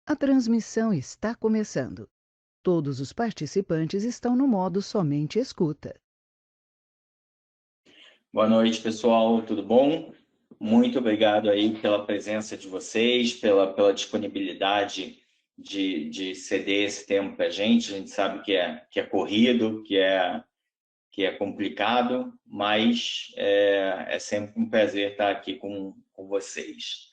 A transmissão está começando. Todos os participantes estão no modo somente escuta. Boa noite, pessoal, tudo bom? Muito obrigado aí pela presença de vocês, pela disponibilidade de ceder esse tempo para a gente sabe que é corrido, que é complicado, mas é sempre um prazer estar aqui com vocês.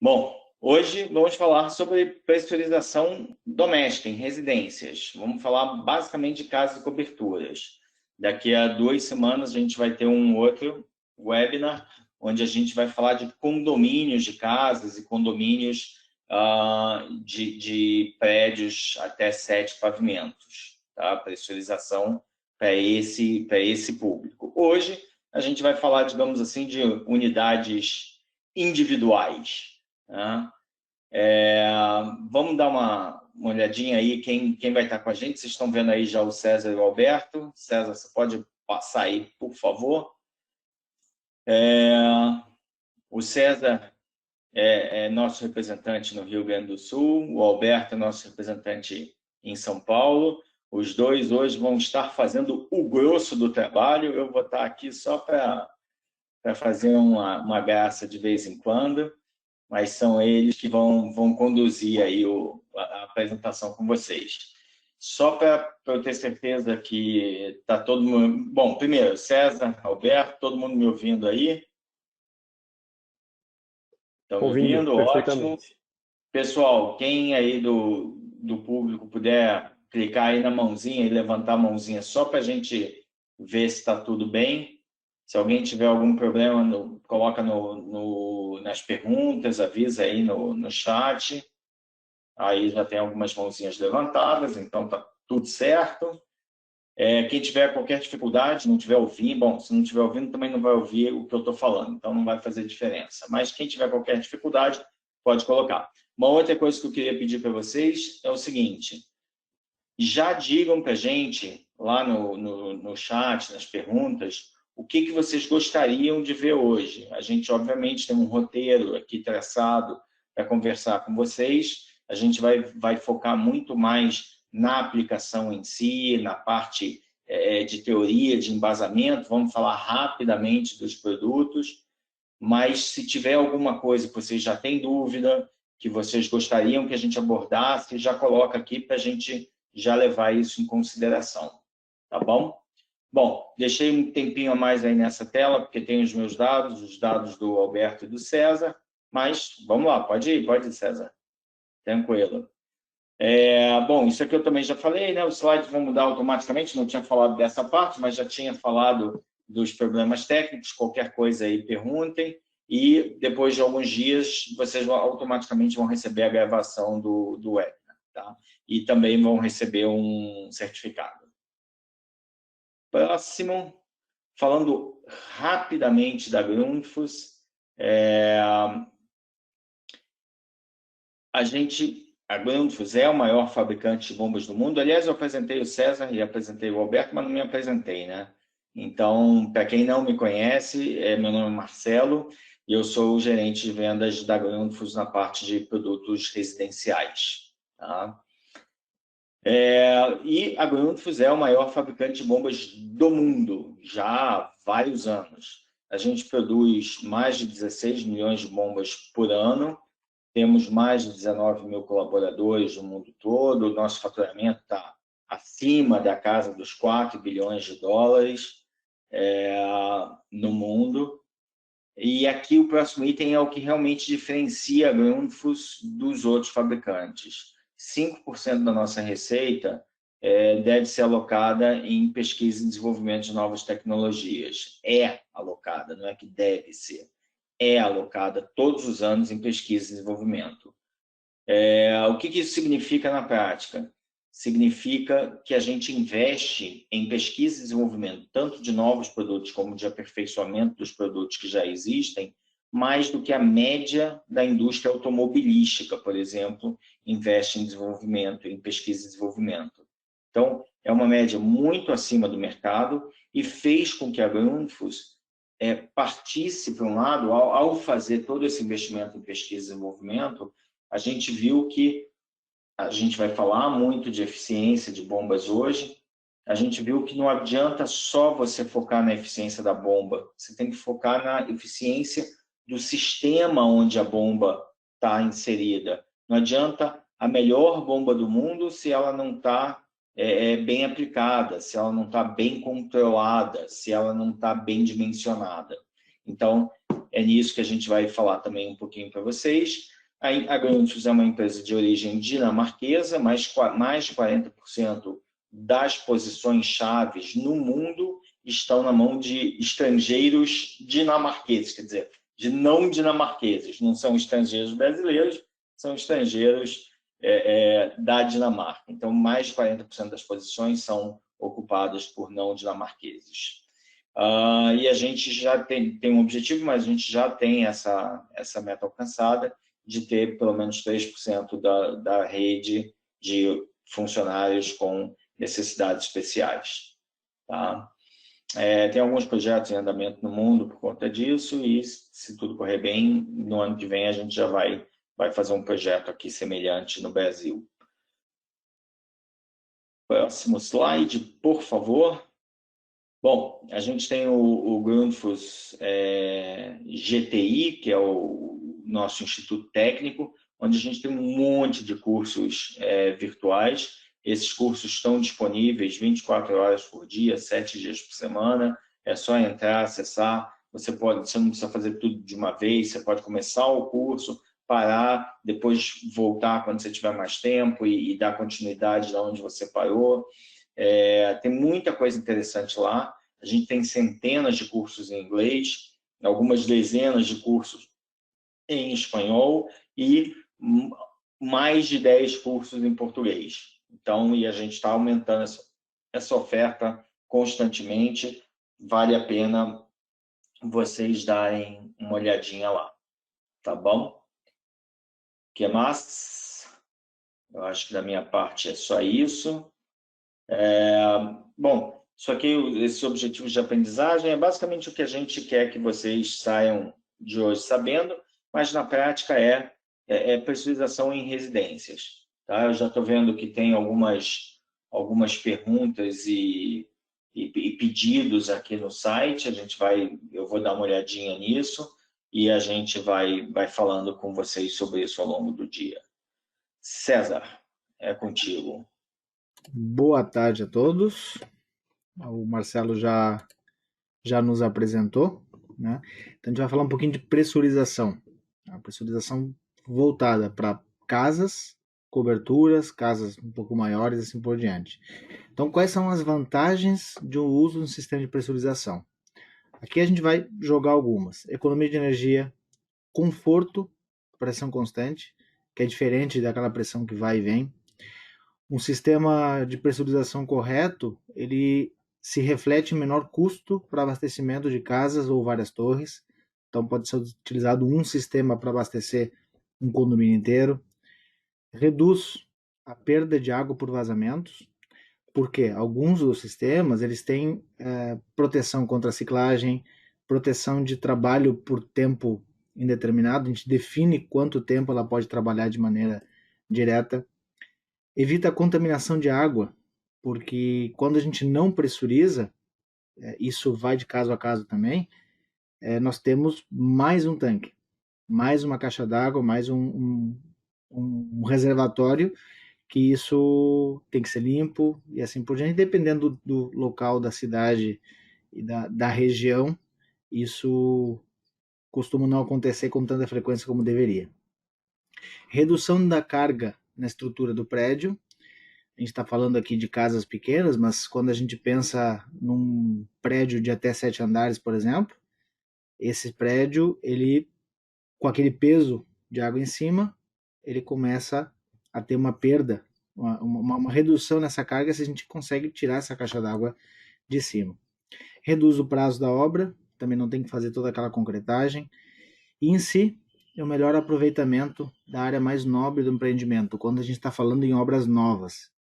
Bom, hoje vamos falar sobre pressurização doméstica em residências. Vamos falar basicamente de casas e coberturas. Daqui a 2 semanas a gente vai ter um outro webinar, onde a gente vai falar de condomínios de casas e condomínios de prédios até 7 pavimentos, tá? Pressurização para esse público. Hoje a gente vai falar, digamos assim, de unidades individuais. Tá? Vamos dar uma olhadinha aí quem vai estar com a gente. Vocês estão vendo aí já o César e o Alberto. César, você pode passar aí, por favor. O César é nosso representante no Rio Grande do Sul, o Alberto é nosso representante em São Paulo. Os dois hoje vão estar fazendo o grosso do trabalho. Eu vou estar aqui só para fazer uma graça de vez em quando, mas são eles que vão conduzir aí a apresentação com vocês. Só para eu ter certeza que está todo mundo... Bom, primeiro, César, Alberto, todo mundo me ouvindo aí? Estão me Ouvindo ouvindo? Ótimo. perfeitamente. Pessoal, quem aí do público puder clicar aí na mãozinha e levantar a mãozinha só para a gente ver se está tudo bem. Se alguém tiver algum problema, coloca nas perguntas, avisa aí no chat. Aí já tem algumas mãozinhas levantadas, então tá tudo certo. Quem tiver qualquer dificuldade, não tiver ouvindo, bom, se não tiver ouvindo, também não vai ouvir o que eu estou falando, então não vai fazer diferença. Mas quem tiver qualquer dificuldade, pode colocar. Uma outra coisa que eu queria pedir para vocês é o seguinte: já digam para a gente, lá no chat, nas perguntas, o que vocês gostariam de ver hoje. A gente, obviamente, tem um roteiro aqui traçado para conversar com vocês. A gente vai focar muito mais na aplicação em si, na parte de teoria, de embasamento. Vamos falar rapidamente dos produtos, mas se tiver alguma coisa que vocês já têm dúvida, que vocês gostariam que a gente abordasse, já coloca aqui para a gente já levar isso em consideração, tá bom? Bom, deixei um tempinho a mais aí nessa tela, porque tem os meus dados, os dados do Alberto e do César, mas vamos lá, pode ir, César. Tranquilo. Bom, isso aqui eu também já falei, né? Os slides vão mudar automaticamente, não tinha falado dessa parte, mas já tinha falado dos problemas técnicos, qualquer coisa aí perguntem, e depois de alguns dias vocês automaticamente vão receber a gravação do webinar, tá? E também vão receber um certificado. Próximo, falando rapidamente da Grundfos, a Grundfos é o maior fabricante de bombas do mundo. Aliás, eu apresentei o César e apresentei o Alberto, mas não me apresentei, né? Então, para quem não me conhece, meu nome é Marcelo e eu sou o gerente de vendas da Grundfos na parte de produtos residenciais, tá? E a Grundfos é o maior fabricante de bombas do mundo, já há vários anos. A gente produz mais de 16 milhões de bombas por ano, temos mais de 19 mil colaboradores no mundo todo, o nosso faturamento está acima da casa dos 4 bilhões de dólares no mundo. E aqui o próximo item é o que realmente diferencia a Grundfos dos outros fabricantes. 5% da nossa receita deve ser alocada em pesquisa e desenvolvimento de novas tecnologias. É alocada, não é que deve ser. É alocada todos os anos em pesquisa e desenvolvimento. O que isso significa na prática? Significa que a gente investe em pesquisa e desenvolvimento, tanto de novos produtos como de aperfeiçoamento dos produtos que já existem, mais do que a média da indústria automobilística, por exemplo, investe em desenvolvimento, em pesquisa e desenvolvimento. Então, é uma média muito acima do mercado e fez com que a Grundfos partisse, por um lado, ao fazer todo esse investimento em pesquisa e desenvolvimento, a gente viu que a gente vai falar muito de eficiência de bombas hoje. A gente viu que não adianta só você focar na eficiência da bomba, você tem que focar na eficiência do sistema onde a bomba está inserida. Não adianta a melhor bomba do mundo se ela não está bem aplicada, se ela não está bem controlada, se ela não está bem dimensionada. Então, é nisso que a gente vai falar também um pouquinho para vocês. A Grundfos é uma empresa de origem dinamarquesa, mais de 40% das posições chaves no mundo estão na mão de estrangeiros dinamarqueses, quer dizer, de não dinamarqueses, não são estrangeiros brasileiros, são estrangeiros da Dinamarca. Então, mais de 40% das posições são ocupadas por não dinamarqueses. E a gente já tem um objetivo, mas a gente já tem essa meta alcançada, de ter pelo menos 3% da rede de funcionários com necessidades especiais. Tá? Tem alguns projetos em andamento no mundo por conta disso, e se tudo correr bem, no ano que vem a gente já vai fazer um projeto aqui semelhante no Brasil. Próximo slide, por favor. Bom, a gente tem o Grundfos GTI, que é o nosso instituto técnico, onde a gente tem um monte de cursos virtuais. Esses cursos estão disponíveis 24 horas por dia, 7 dias por semana. É só entrar, acessar. Você não precisa fazer tudo de uma vez, você pode começar o curso, parar, depois voltar quando você tiver mais tempo e dar continuidade de onde você parou. Tem muita coisa interessante lá. A gente tem centenas de cursos em inglês, algumas dezenas de cursos em espanhol e mais de 10 cursos em português. Então, e a gente está aumentando essa oferta constantemente. Vale a pena vocês darem uma olhadinha lá. Tá bom? O que mais? Eu acho que da minha parte é só isso. Bom, isso aqui, esses objetivos de aprendizagem, é basicamente o que a gente quer que vocês saiam de hoje sabendo, mas na prática é pressurização em residências. Tá? Eu já estou vendo que tem algumas perguntas e pedidos aqui no site. Eu vou dar uma olhadinha nisso e a gente vai falando com vocês sobre isso ao longo do dia. César, é contigo. Boa tarde a todos. O Marcelo já nos apresentou, né? Então a gente vai falar um pouquinho de pressurização. A pressurização voltada para casas, coberturas, casas um pouco maiores e assim por diante. Então, quais são as vantagens de um uso de um sistema de pressurização? Aqui a gente vai jogar algumas. Economia de energia, conforto, pressão constante, que é diferente daquela pressão que vai e vem. Um sistema de pressurização correto, ele se reflete em menor custo para abastecimento de casas ou várias torres. Então pode ser utilizado um sistema para abastecer um condomínio inteiro. Reduz a perda de água por vazamentos, porque alguns dos sistemas eles têm proteção contra ciclagem, proteção de trabalho por tempo indeterminado. A gente define quanto tempo ela pode trabalhar de maneira direta. Evita a contaminação de água, porque quando a gente não pressuriza, isso vai de caso a caso também, nós temos mais um tanque, mais uma caixa d'água, mais um reservatório, que isso tem que ser limpo e assim por diante. Dependendo do local, da cidade e da região, isso costuma não acontecer com tanta frequência como deveria. Redução da carga na estrutura do prédio. A gente está falando aqui de casas pequenas, mas quando a gente pensa num prédio de até 7 andares, por exemplo, esse prédio, ele, com aquele peso de água em cima, ele começa a ter uma perda, uma redução nessa carga se a gente consegue tirar essa caixa d'água de cima. Reduz o prazo da obra, também não tem que fazer toda aquela concretagem. E em si, é o melhor aproveitamento da área mais nobre do empreendimento, quando a gente está falando em obras novas.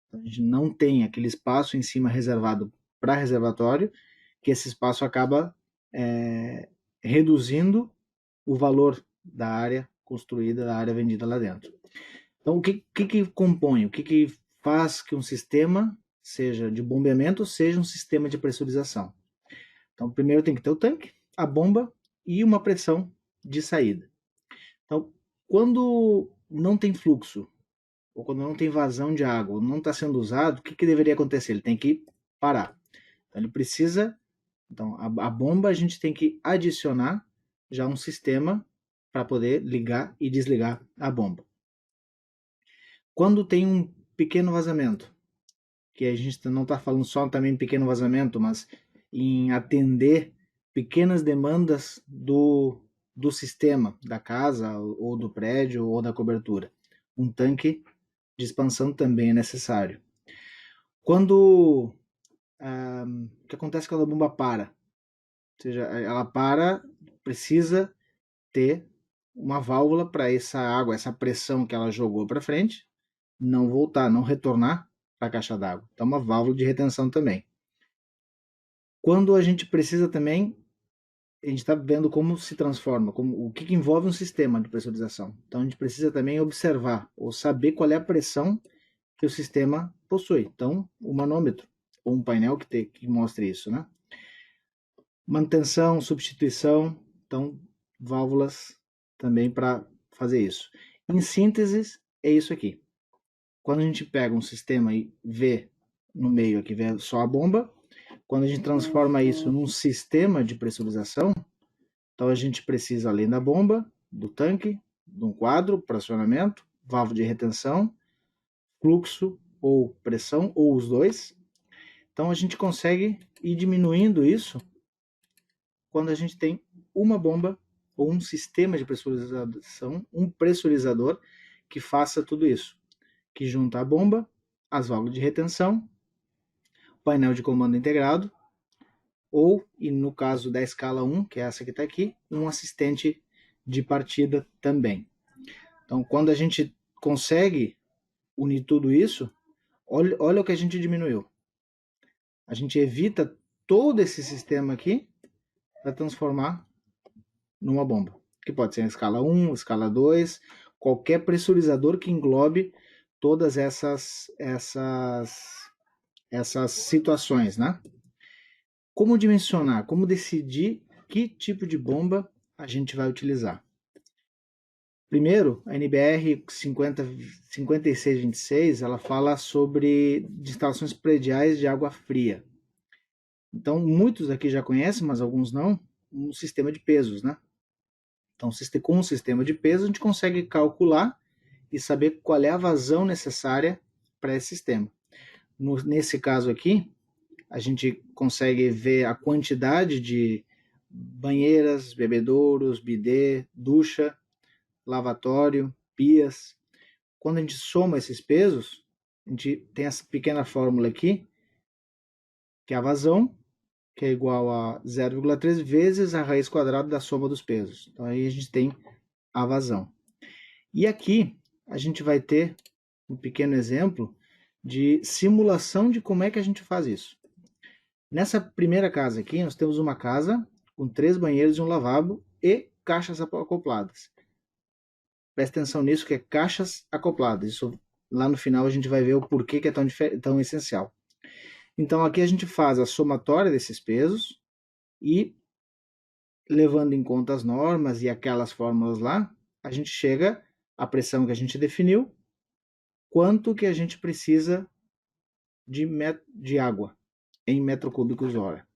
Então, a gente não tem aquele espaço em cima reservado para reservatório, que esse espaço acaba reduzindo o valor da área construída, da área vendida lá dentro. Então, o que compõe, o que faz que um sistema, seja de bombeamento, seja um sistema de pressurização? Então, primeiro tem que ter o tanque, a bomba e uma pressão de saída. Então, quando não tem fluxo, ou quando não tem vazão de água, ou não está sendo usado, o que deveria acontecer? Ele tem que parar. Então, ele precisa... Então, a bomba a gente tem que adicionar já um sistema para poder ligar e desligar a bomba. Quando tem um pequeno vazamento, que a gente não está falando só também em pequeno vazamento, mas em atender pequenas demandas do sistema, da casa, ou do prédio, ou da cobertura. Um tanque de expansão também é necessário. Quando... o que acontece quando a bomba para? Ou seja, ela para, precisa ter uma válvula para essa água, essa pressão que ela jogou para frente, não voltar, não retornar para a caixa d'água. Então, uma válvula de retenção também. Quando a gente precisa também, a gente está vendo como se transforma, o que envolve um sistema de pressurização. Então, a gente precisa também observar ou saber qual é a pressão que o sistema possui. Então, o manômetro, ou um painel que mostre isso, né? Manutenção, substituição, então, válvulas também para fazer isso. Em síntese, é isso aqui. Quando a gente pega um sistema e vê no meio aqui, vê só a bomba, quando a gente transforma isso num sistema de pressurização, então a gente precisa, além da bomba, do tanque, de um quadro para acionamento, válvula de retenção, fluxo ou pressão, ou os dois. Então a gente consegue ir diminuindo isso quando a gente tem uma bomba ou um sistema de pressurização, um pressurizador que faça tudo isso, que junta a bomba, as válvulas de retenção, painel de comando integrado, ou, e no caso da escala 1, que é essa que está aqui, um assistente de partida também. Então, quando a gente consegue unir tudo isso, olha o que a gente diminuiu. A gente evita todo esse sistema aqui para transformar numa bomba, que pode ser a escala 1, escala 2, qualquer pressurizador que englobe todas essas situações, né? Como dimensionar, como decidir que tipo de bomba a gente vai utilizar? Primeiro, a NBR 5626, ela fala sobre instalações prediais de água fria. Então, muitos aqui já conhecem, mas alguns não, um sistema de pesos, né? Então, com um sistema de pesos, a gente consegue calcular e saber qual é a vazão necessária para esse sistema. Nesse caso aqui, a gente consegue ver a quantidade de banheiras, bebedouros, bidê, ducha, lavatório, pias. Quando a gente soma esses pesos, a gente tem essa pequena fórmula aqui, que é a vazão, que é igual a 0,3 vezes a raiz quadrada da soma dos pesos. Então aí a gente tem a vazão. E aqui a gente vai ter um pequeno exemplo de simulação de como é que a gente faz isso. Nessa primeira casa aqui, nós temos uma casa com 3 banheiros e um lavabo e caixas acopladas. Presta atenção nisso, que é caixas acopladas. Isso lá no final a gente vai ver o porquê que é tão essencial. Então aqui a gente faz a somatória desses pesos e, levando em conta as normas e aquelas fórmulas lá, a gente chega à pressão que a gente definiu, quanto que a gente precisa de água em metro cúbicos hora.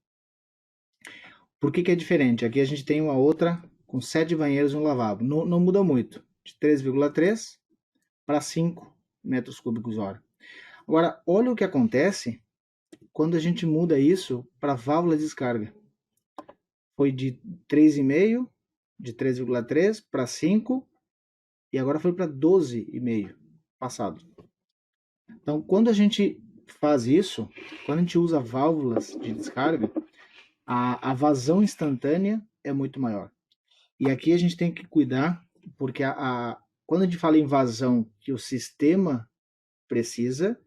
Por que é diferente? Aqui a gente tem uma outra com 7 banheiros e um lavabo. Não muda muito, de 3,3 para 5 metros cúbicos hora. Agora, olha o que acontece quando a gente muda isso para válvula de descarga. Foi de 3,5, de 3,3 para 5 e agora foi para 12,5 passado. Então, quando a gente faz isso, quando a gente usa válvulas de descarga, a vazão instantânea é muito maior. E aqui a gente tem que cuidar, porque quando a gente fala em vazão que o sistema precisa,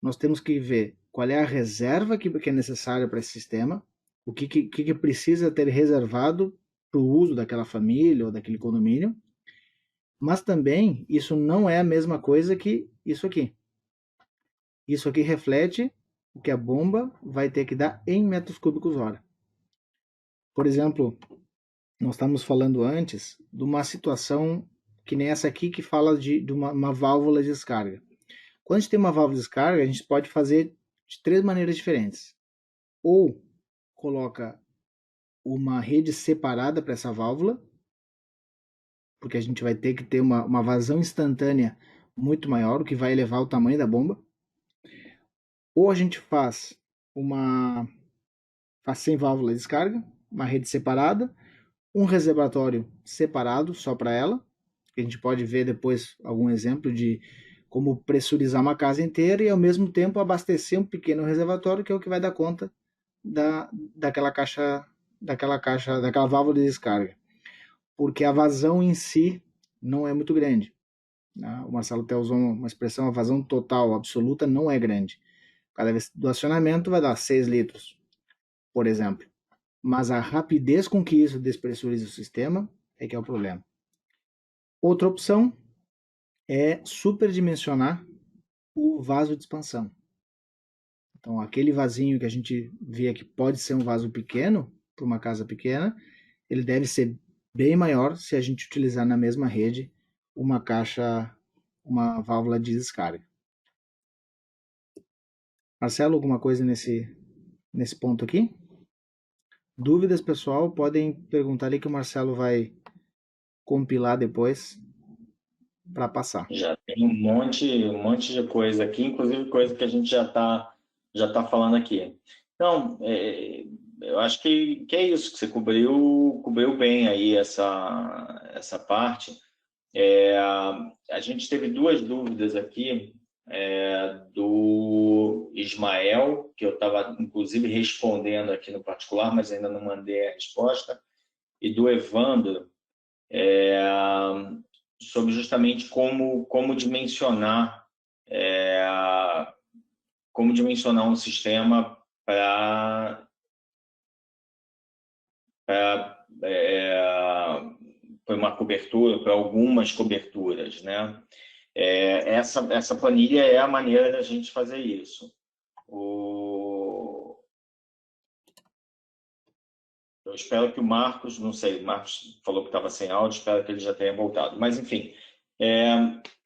nós temos que ver qual é a reserva que é necessária para esse sistema, o que precisa ter reservado para o uso daquela família ou daquele condomínio, Mas também isso não é a mesma coisa que isso aqui. Isso aqui reflete o que a bomba vai ter que dar em metros cúbicos hora. Por exemplo, nós estamos falando antes de uma situação que nem essa aqui que fala de uma válvula de descarga. Quando a gente tem uma válvula de descarga, a gente pode fazer de 3 maneiras diferentes. Ou coloca uma rede separada para essa válvula, porque a gente vai ter que ter uma vazão instantânea muito maior, o que vai elevar o tamanho da bomba. Ou a gente faz sem válvula de descarga, uma rede separada, um reservatório separado só para ela, que a gente pode ver depois algum exemplo de como pressurizar uma casa inteira e ao mesmo tempo abastecer um pequeno reservatório, que é o que vai dar conta daquela válvula de descarga, porque a vazão em si não é muito grande, né? O Marcelo até usou uma expressão, a vazão total absoluta não é grande. Cada vez do acionamento vai dar 6 litros, por exemplo. Mas a rapidez com que isso despressuriza o sistema é que é o problema. Outra opção é superdimensionar o vaso de expansão. Então, aquele vasinho que a gente vê que pode ser um vaso pequeno, para uma casa pequena, ele deve ser bem maior se a gente utilizar na mesma rede uma válvula de descarga. Marcelo, alguma coisa nesse ponto aqui? Dúvidas, pessoal, podem perguntar ali que o Marcelo vai compilar depois para passar. Já tem um monte de coisa aqui, inclusive coisa que a gente já tá falando aqui. Então, eu acho que é isso, que você cobriu bem aí essa parte. A gente teve duas dúvidas aqui, do Ismael, que eu estava, inclusive, respondendo aqui no particular, mas ainda não mandei a resposta, e do Evandro, sobre justamente como dimensionar um sistema para uma cobertura, para algumas coberturas, né? Essa planilha é a maneira da gente fazer isso. Eu espero que o Marcos, não sei, o Marcos falou que estava sem áudio, espero que ele já tenha voltado. Mas, enfim,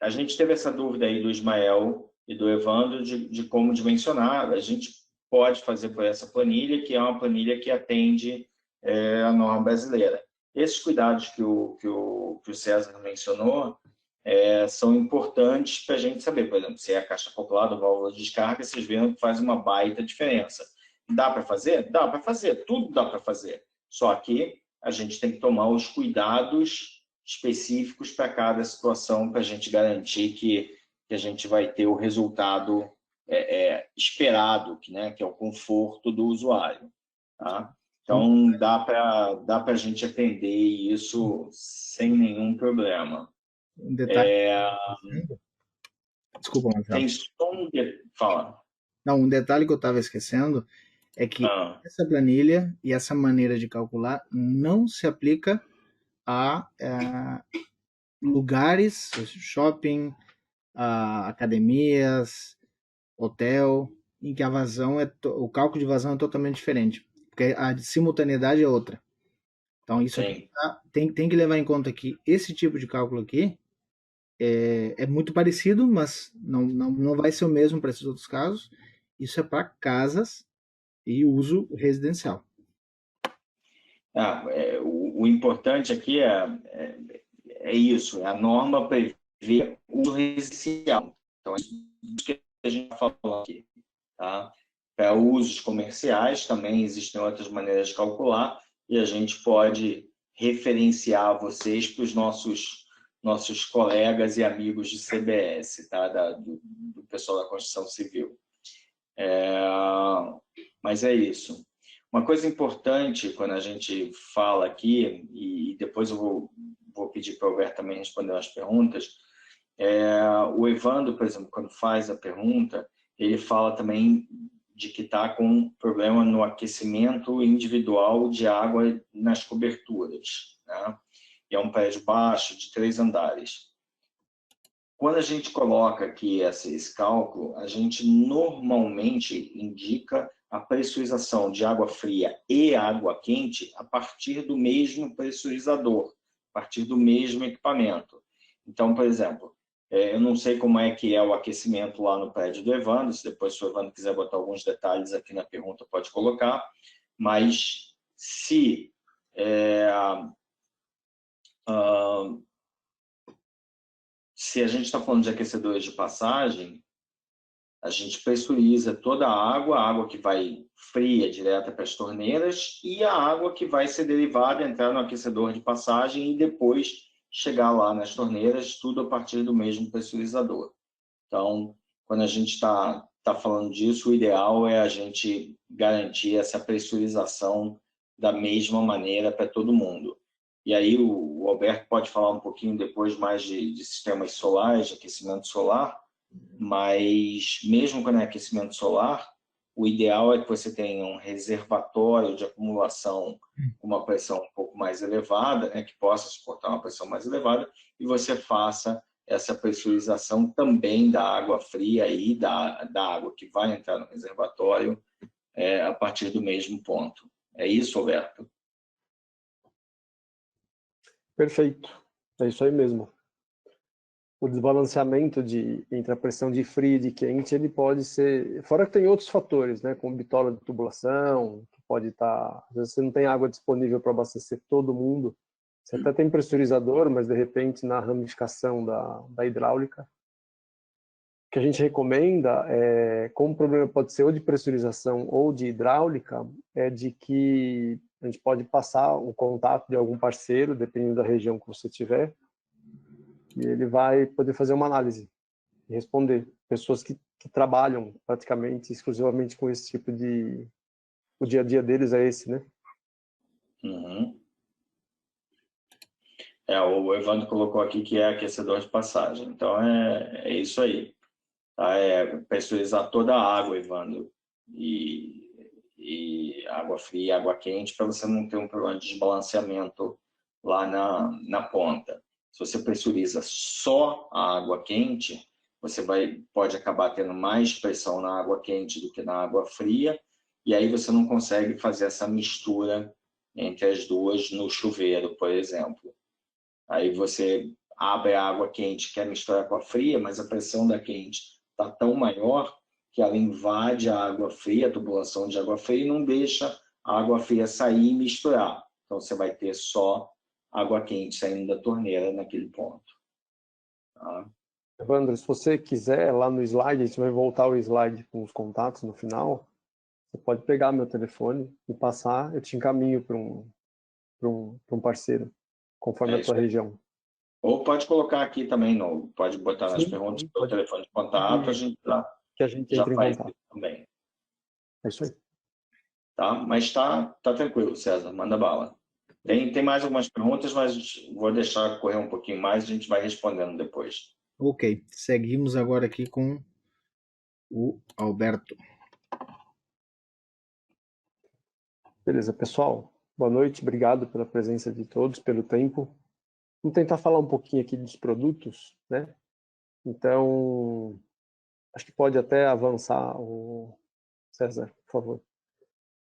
a gente teve essa dúvida aí do Ismael e do Evandro de como dimensionar. A gente pode fazer por essa planilha, que é uma planilha que atende a norma brasileira. Esses cuidados que o César mencionou são importantes para a gente saber. Por exemplo, se é a caixa acoplada ou válvula de descarga, vocês viram que faz uma baita diferença. Dá para fazer? Dá para fazer, tudo dá para fazer. Só que a gente tem que tomar os cuidados específicos para cada situação, para a gente garantir que a gente vai ter o resultado esperado, né, que é o conforto do usuário. Tá? Então, dá para a gente atender isso sem nenhum problema. Um detalhe. Desculpa, Marcelo. Tem som de... Fala. Não, um detalhe que eu estava esquecendo é que essa planilha e essa maneira de calcular não se aplica a lugares, shopping, academias, hotel, em que a vazão o cálculo de vazão é totalmente diferente, porque a simultaneidade é outra. Então isso aqui tem que levar em conta que esse tipo de cálculo aqui é muito parecido, mas não vai ser o mesmo para esses outros casos. Isso é para casas e uso residencial. O importante aqui é isso, a norma prevê o uso residencial. Então, é isso que a gente está falando aqui. Tá? Para usos comerciais também existem outras maneiras de calcular e a gente pode referenciar vocês para os nossos colegas e amigos de CBS, tá? do pessoal da construção civil. Mas é isso. Uma coisa importante quando a gente fala aqui, e depois eu vou pedir para o Alberto também responder as perguntas, o Evandro, por exemplo, quando faz a pergunta, ele fala também de que está com problema no aquecimento individual de água nas coberturas. Né? e é um prédio baixo, de 3 andares. Quando a gente coloca aqui esse cálculo, a gente normalmente indica a pressurização de água fria e água quente a partir do mesmo pressurizador, a partir do mesmo equipamento. Então, por exemplo, eu não sei como é que é o aquecimento lá no prédio do Evandro, se depois o Evandro quiser botar alguns detalhes aqui na pergunta, pode colocar, mas se se a gente está falando de aquecedores de passagem, a gente pressuriza toda a água que vai fria direta para as torneiras e a água que vai ser derivada, entrar no aquecedor de passagem e depois chegar lá nas torneiras, tudo a partir do mesmo pressurizador. Então, quando a gente está falando disso, o ideal é a gente garantir essa pressurização da mesma maneira para todo mundo. E aí o Alberto pode falar um pouquinho depois mais de sistemas solares, de aquecimento solar, mas mesmo quando é aquecimento solar, o ideal é que você tenha um reservatório de acumulação com uma pressão um pouco mais elevada, né, que possa suportar uma pressão mais elevada, e você faça essa pressurização também da água fria e da água que vai entrar no reservatório a partir do mesmo ponto. É isso, Alberto? Perfeito, é isso aí mesmo. O desbalanceamento entre a pressão de frio e de quente, ele pode ser... Fora que tem outros fatores, né, como bitola de tubulação, que pode estar... Às vezes você não tem água disponível para abastecer todo mundo. Você até tem pressurizador, mas de repente na ramificação da hidráulica, o que a gente recomenda, como o problema pode ser ou de pressurização ou de hidráulica, é de que a gente pode passar o contato de algum parceiro, dependendo da região que você tiver, e ele vai poder fazer uma análise e responder. Pessoas que trabalham praticamente exclusivamente com esse tipo de... O dia a dia deles é esse, né? Uhum. O Evandro colocou aqui que é aquecedor de passagem. Então, é isso aí. Tá? Pressurizar toda a água, Evandro. E água fria e água quente, para você não ter um problema de desbalanceamento lá na ponta. Se você pressuriza só a água quente, você pode acabar tendo mais pressão na água quente do que na água fria, e aí você não consegue fazer essa mistura entre as duas no chuveiro, por exemplo. Aí você abre a água quente, quer misturar com a fria, mas a pressão da quente está tão maior que ela invade a água fria, a tubulação de água fria, e não deixa a água fria sair e misturar. Então você vai ter só água quente saindo da torneira naquele ponto. Tá? Evandro, se você quiser, lá no slide, a gente vai voltar o slide com os contatos no final, você pode pegar meu telefone e passar, eu te encaminho para um parceiro, conforme a tua região. Ou pode colocar aqui também, pode botar nas perguntas o telefone de contato, a gente já faz isso também. É isso aí. Tá? Mas tá tranquilo, César, manda bala. Tem mais algumas perguntas, mas vou deixar correr um pouquinho mais, a gente vai respondendo depois. Ok, seguimos agora aqui com o Alberto. Beleza, pessoal. Boa noite, obrigado pela presença de todos, pelo tempo. Vamos tentar falar um pouquinho aqui dos produtos, né? Então, acho que pode até avançar o César, por favor.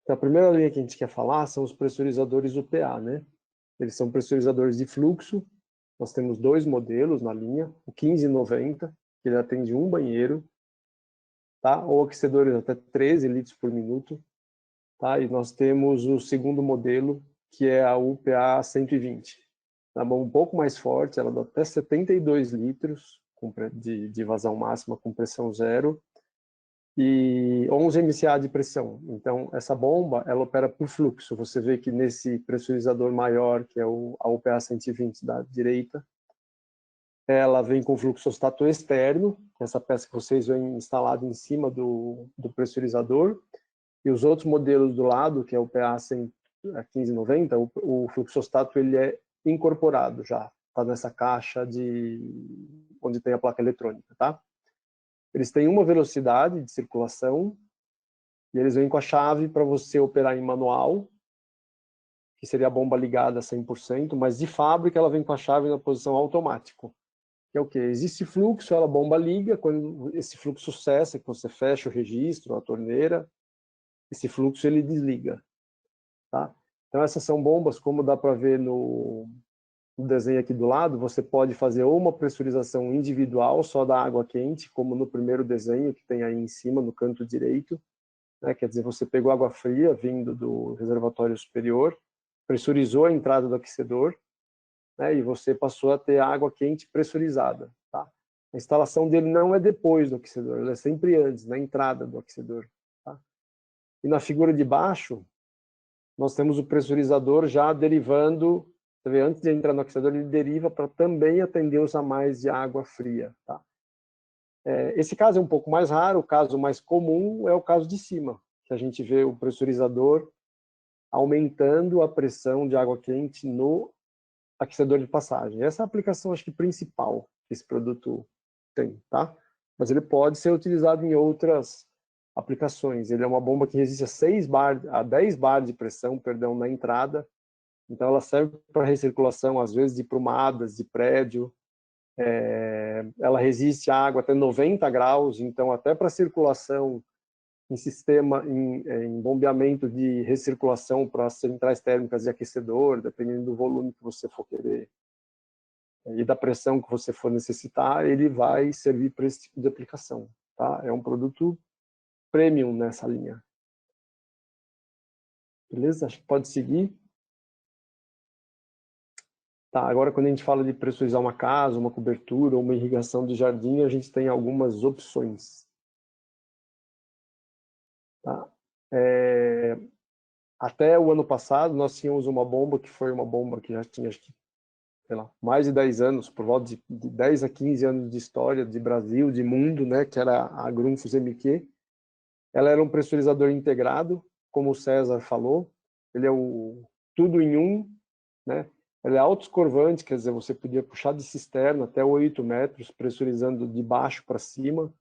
Então, a primeira linha que a gente quer falar são os pressurizadores UPA, né? Eles são pressurizadores de fluxo. Nós temos 2 modelos na linha, o 1590, que ele atende um banheiro, tá? Ou aquecedores até 13 litros por minuto, tá? E nós temos o segundo modelo, que é a UPA 120. Tá bom? Um pouco mais forte, ela dá até 72 litros de vazão máxima com pressão zero e 11 MCA de pressão. Então, essa bomba, ela opera por fluxo. Você vê que nesse pressurizador maior, que é a UPA 120 da direita, ela vem com fluxostato externo, essa peça que vocês veem instalada em cima do pressurizador, e os outros modelos do lado, que é o PA 1590, o fluxostato ele é incorporado já, está nessa caixa onde tem a placa eletrônica, tá? Eles têm uma velocidade de circulação e eles vêm com a chave para você operar em manual que seria a bomba ligada a 100%, mas de fábrica ela vem com a chave na posição automático. Que é o quê? Existe fluxo, a bomba liga, quando esse fluxo cessa, que você fecha o registro, a torneira, esse fluxo ele desliga. Tá? Então essas são bombas, como dá para ver no desenho aqui do lado, você pode fazer ou uma pressurização individual só da água quente, como no primeiro desenho que tem aí em cima, no canto direito, né? Quer dizer, você pegou água fria vindo do reservatório superior, pressurizou a entrada do aquecedor, né? E você passou a ter água quente pressurizada. Tá? A instalação dele não é depois do aquecedor, ela é sempre antes, na entrada do aquecedor. Tá? E na figura de baixo, nós temos o pressurizador já derivando, antes de entrar no aquecedor, ele deriva para também atender os a mais de água fria. Tá? Esse caso é um pouco mais raro, o caso mais comum é o caso de cima, que a gente vê o pressurizador aumentando a pressão de água quente no aquecedor de passagem. Essa é a aplicação, acho que, principal que esse produto tem. Tá? Mas ele pode ser utilizado em outras aplicações. Ele é uma bomba que resiste a 10 bar de pressão, na entrada. Então ela serve para recirculação, às vezes, de prumadas, de prédio. Ela resiste à água até 90 graus, então até para circulação em sistema, em bombeamento de recirculação para centrais térmicas de aquecedor, dependendo do volume que você for querer e da pressão que você for necessitar, ele vai servir para esse tipo de aplicação. Tá? É um produto premium nessa linha. Beleza? Acho que pode seguir. Tá, agora quando a gente fala de pressurizar uma casa, uma cobertura, uma irrigação de jardim, a gente tem algumas opções. Tá? Até o ano passado, nós tínhamos uma bomba que foi uma bomba que já tinha, acho que, sei lá, mais de 10 anos, por volta de 10 a 15 anos de história de Brasil, de mundo, né, que era a Grundfos MQ. Ela era um pressurizador integrado, como o César falou. Ele é o tudo em um, né? Ela é autoescorvante, quer dizer, você podia puxar de cisterna até 8 metros, pressurizando de baixo para cima.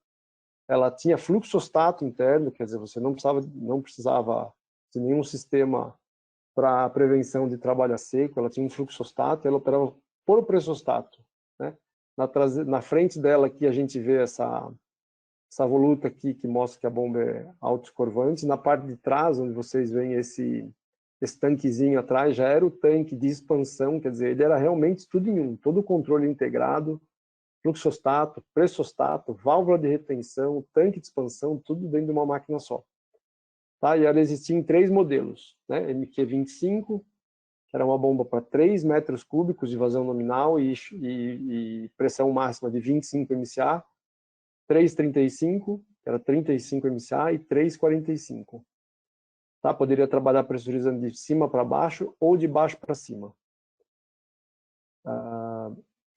Ela tinha fluxostato interno, quer dizer, você não precisava de nenhum sistema para prevenção de trabalho a seco. Ela tinha um fluxostato, ela operava por pressostato. Né? Na frente dela aqui a gente vê essa voluta aqui que mostra que a bomba é autoescorvante. Na parte de trás, onde vocês veem esse tanquezinho atrás, já era o tanque de expansão, quer dizer, ele era realmente tudo em um, todo o controle integrado, fluxostato, pressostato, válvula de retenção, tanque de expansão, tudo dentro de uma máquina só. Tá? E ela existia em 3 modelos, né? MQ25, que era uma bomba para 3 metros cúbicos de vazão nominal e pressão máxima de 25 MCA, 335, que era 35 MCA, e 345. Tá? Poderia trabalhar pressurizando de cima para baixo ou de baixo para cima.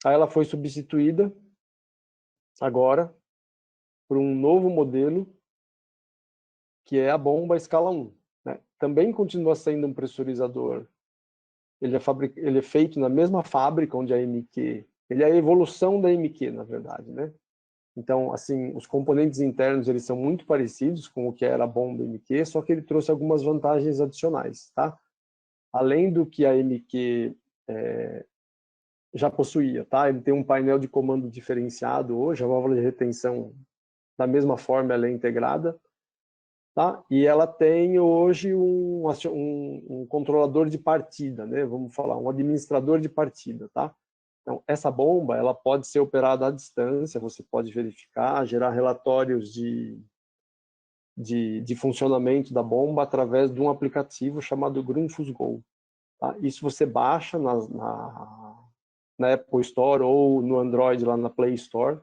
Aí ela foi substituída agora por um novo modelo, que é a bomba escala 1. Né? Também continua sendo um pressurizador. Ele é feito na mesma fábrica onde a MQ... Ele é a evolução da MQ, na verdade. Né? Então, assim, os componentes internos eles são muito parecidos com o que era a bomba MQ, só que ele trouxe algumas vantagens adicionais, tá? Além do que a MQ já possuía, tá? Ele tem um painel de comando diferenciado hoje, a válvula de retenção da mesma forma ela é integrada, tá? E ela tem hoje um controlador de partida, né? Vamos falar, um administrador de partida, tá? Então, essa bomba ela pode ser operada à distância, você pode verificar, gerar relatórios de funcionamento da bomba através de um aplicativo chamado Grundfos Go. Tá? Isso você baixa na Apple Store ou no Android lá na Play Store,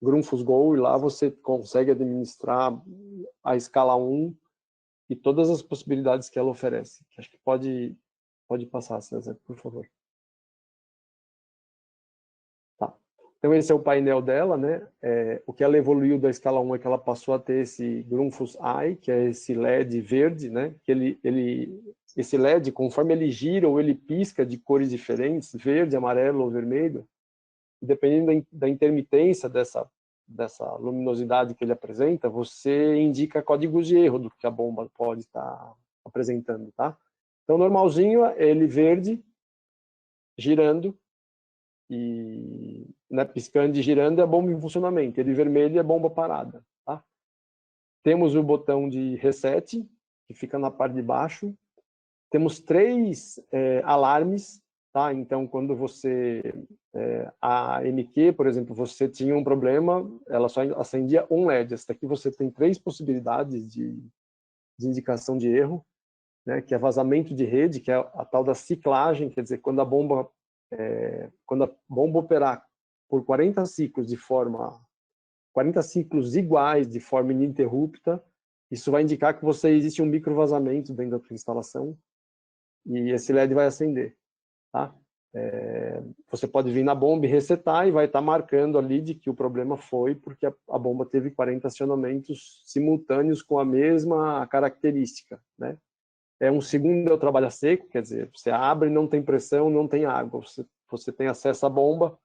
Grundfos Go, e lá você consegue administrar a escala 1 e todas as possibilidades que ela oferece. Acho que pode passar, César, por favor. Tá. Então esse é o painel dela, né? O que ela evoluiu da escala 1 é que ela passou a ter esse Grundfos Eye, que é esse LED verde, né? Que esse LED, conforme ele gira ou ele pisca de cores diferentes, verde, amarelo ou vermelho, dependendo da intermitência dessa luminosidade que ele apresenta, você indica códigos de erro do que a bomba pode estar apresentando, tá? Então, normalzinho, ele verde, girando, e né, piscando e girando é a bomba em funcionamento. Ele vermelho é a bomba parada. Tá? Temos o botão de reset, que fica na parte de baixo. Temos 3 alarmes. Tá? Então, quando você... a MQ, por exemplo, você tinha um problema, ela só acendia um LED. Esta aqui você tem 3 possibilidades de indicação de erro, né, que é vazamento de rede, que é a tal da ciclagem, quer dizer, quando a bomba operar por 40 ciclos 40 ciclos iguais de forma ininterrupta, isso vai indicar que existe um microvazamento dentro da sua instalação e esse LED vai acender. Tá? Você pode vir na bomba e resetar e vai estar marcando ali de que o problema foi porque a bomba teve 40 acionamentos simultâneos com a mesma característica. Né? Um segundo é o trabalho a seco, quer dizer, você abre, não tem pressão, não tem água, você tem acesso à bomba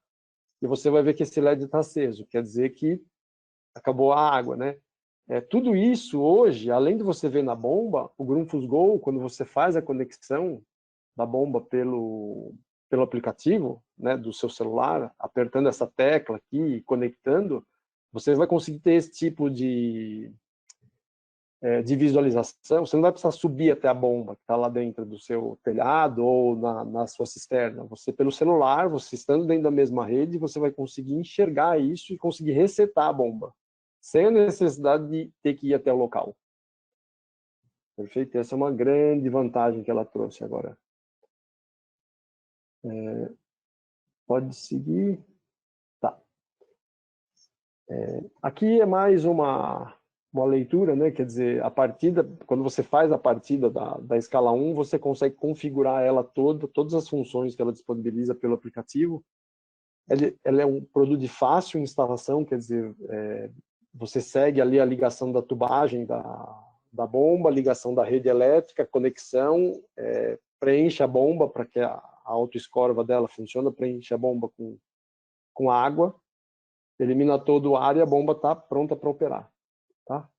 e você vai ver que esse LED está aceso, quer dizer que acabou a água, né? Tudo isso hoje, além de você ver na bomba, o Grundfos Go, quando você faz a conexão da bomba pelo aplicativo, né, do seu celular, apertando essa tecla aqui e conectando, você vai conseguir ter esse tipo de visualização. Você não vai precisar subir até a bomba que está lá dentro do seu telhado ou na sua cisterna. Você, pelo celular, você estando dentro da mesma rede, você vai conseguir enxergar isso e conseguir resetar a bomba, sem a necessidade de ter que ir até o local. Perfeito? Essa é uma grande vantagem que ela trouxe agora. Pode seguir. Tá. Aqui é mais uma leitura, né? Quer dizer, a partida, quando você faz a partida da escala 1, você consegue configurar ela todas as funções que ela disponibiliza pelo aplicativo. Ela é um produto de fácil instalação, quer dizer, você segue ali a ligação da tubagem da bomba, ligação da rede elétrica, conexão, preenche a bomba para que a autoescorva dela funcione, preenche a bomba com água, elimina todo o ar e a bomba está pronta para operar. Tá?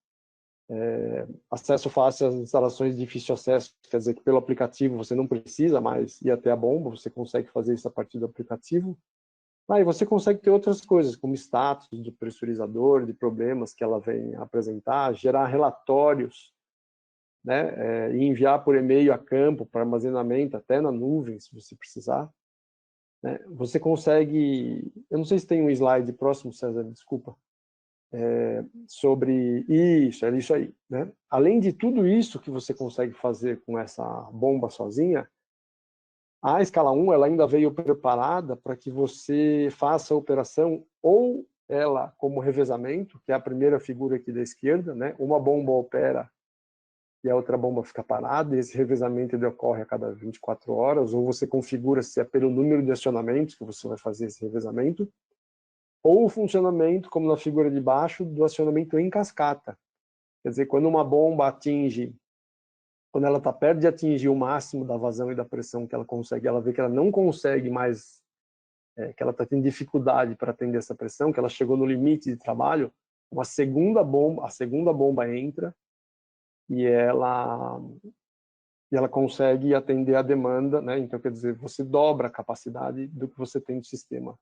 Acesso fácil às instalações de difícil acesso, quer dizer que pelo aplicativo você não precisa mais ir até a bomba, você consegue fazer isso a partir do aplicativo. E você consegue ter outras coisas, como status do pressurizador, de problemas que ela vem apresentar, gerar relatórios, né, e enviar por e-mail a campo, para armazenamento, até na nuvem, se você precisar. Né? Você consegue... Eu não sei se tem um slide próximo, César, desculpa. Sobre isso, é isso aí. Né? Além de tudo isso que você consegue fazer com essa bomba sozinha, a escala 1 ela ainda veio preparada para que você faça a operação ou ela como revezamento, que é a primeira figura aqui da esquerda, né? Uma bomba opera e a outra bomba fica parada, e esse revezamento ele ocorre a cada 24 horas, ou você configura se é pelo número de acionamentos que você vai fazer esse revezamento, ou o funcionamento, como na figura de baixo, do acionamento em cascata. Quer dizer, quando uma bomba atinge, quando ela está perto de atingir o máximo da vazão e da pressão que ela consegue, ela vê que ela não consegue mais, que ela está tendo dificuldade para atender essa pressão, que ela chegou no limite de trabalho, a segunda bomba entra e ela consegue atender a demanda, né? Então, quer dizer, você dobra a capacidade do que você tem no sistema.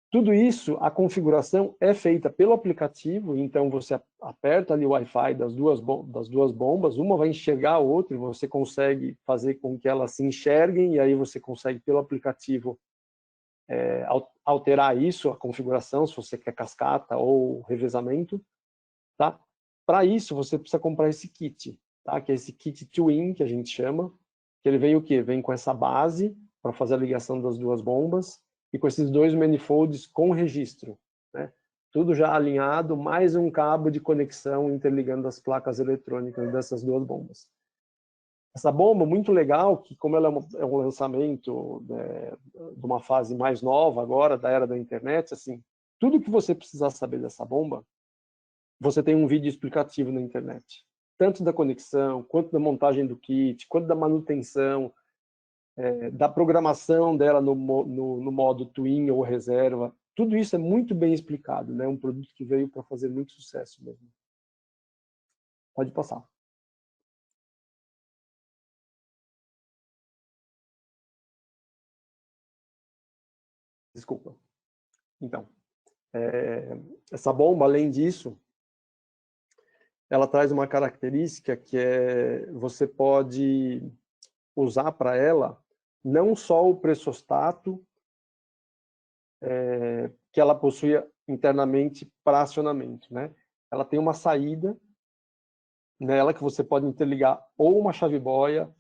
Tudo isso, a configuração é feita pelo aplicativo, então você aperta ali o Wi-Fi das duas bombas, uma vai enxergar a outra e você consegue fazer com que elas se enxerguem, e aí você consegue, pelo aplicativo, alterar isso, a configuração, se você quer cascata ou revezamento. Tá? Para isso, você precisa comprar esse kit, tá? Que é esse kit Twin, que a gente chama, que ele vem o quê? Vem com essa base para fazer a ligação das duas bombas, e com esses 2 manifolds com registro, né? Tudo já alinhado, mais um cabo de conexão interligando as placas eletrônicas dessas 2 bombas. Essa bomba, muito legal, que como ela é um lançamento, né, de uma fase mais nova agora, da era da internet, assim, tudo que você precisar saber dessa bomba, você tem um vídeo explicativo na internet. Tanto da conexão, quanto da montagem do kit, quanto da manutenção, da programação dela no modo Twin ou reserva. Tudo isso é muito bem explicado, né? Um produto que veio para fazer muito sucesso mesmo. Pode passar. Desculpa. Então, essa bomba, além disso, ela traz uma característica que você pode usar para ela não só o pressostato que ela possui internamente para acionamento, né? Ela tem uma saída nela que você pode interligar ou uma chave boia,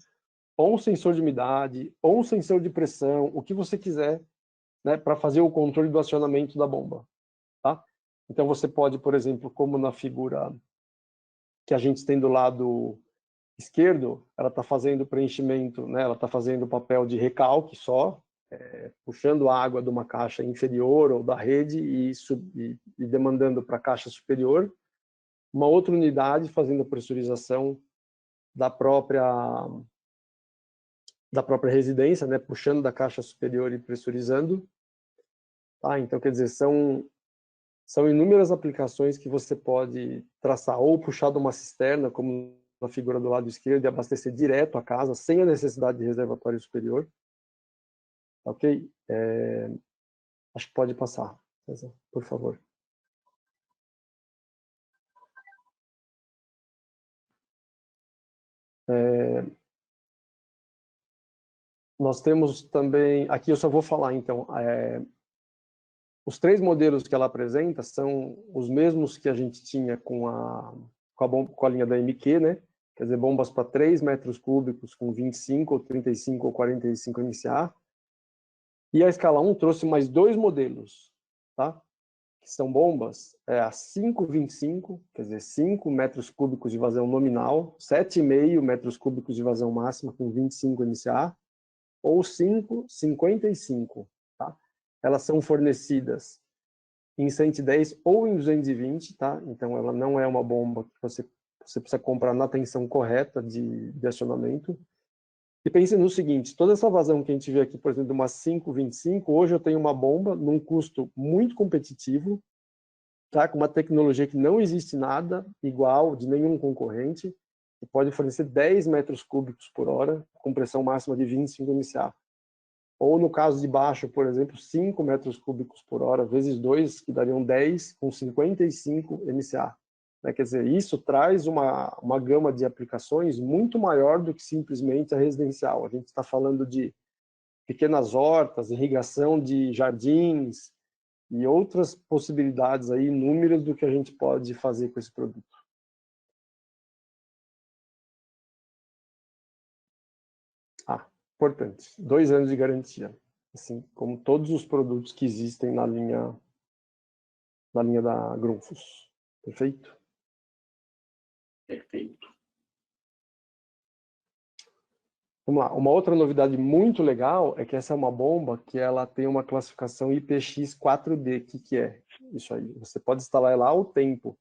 ou um sensor de umidade, ou um sensor de pressão, o que você quiser, né, para fazer o controle do acionamento da bomba, tá? Então você pode, por exemplo, como na figura que a gente tem do lado esquerdo, ela está fazendo preenchimento, né? Ela está fazendo o papel de recalque só, puxando a água de uma caixa inferior ou da rede e demandando para a caixa superior. Uma outra unidade fazendo a pressurização da própria residência, né? Puxando da caixa superior e pressurizando. Tá? Então, quer dizer, são inúmeras aplicações que você pode traçar, ou puxar de uma cisterna, como na figura do lado esquerdo, e abastecer direto a casa, sem a necessidade de reservatório superior. Ok? Acho que pode passar, César, por favor. Nós temos também, aqui eu só vou falar, então, os 3 modelos que ela apresenta são os mesmos que a gente tinha com a linha da MQ, né? Quer dizer, bombas para 3 metros cúbicos com 25, ou 35, ou 45 MCA. E a escala 1 trouxe mais 2 modelos, tá? Que são bombas a 5,25, quer dizer, 5 metros cúbicos de vazão nominal, 7,5 metros cúbicos de vazão máxima com 25 MCA, ou 5,55, tá? Elas são fornecidas em 110 ou em 220, tá? Então ela não é uma bomba que você precisa comprar na tensão correta de acionamento. E pense no seguinte, toda essa vazão que a gente vê aqui, por exemplo, de uma 5,25, hoje eu tenho uma bomba num custo muito competitivo, tá? Com uma tecnologia que não existe nada igual de nenhum concorrente, que pode fornecer 10 metros cúbicos por hora, com pressão máxima de 25 MCA. Ou no caso de baixo, por exemplo, 5 metros cúbicos por hora, vezes 2, que dariam 10, com 55 MCA. Quer dizer, isso traz uma gama de aplicações muito maior do que simplesmente a residencial. A gente está falando de pequenas hortas, irrigação de jardins e outras possibilidades aí, inúmeras do que a gente pode fazer com esse produto. Importante, 2 anos de garantia, assim como todos os produtos que existem na linha da Grundfos. Perfeito? Perfeito. Vamos lá. Uma outra novidade muito legal é que essa é uma bomba que ela tem uma classificação IPX4D. O que é isso aí? Você pode instalar ela ao tempo,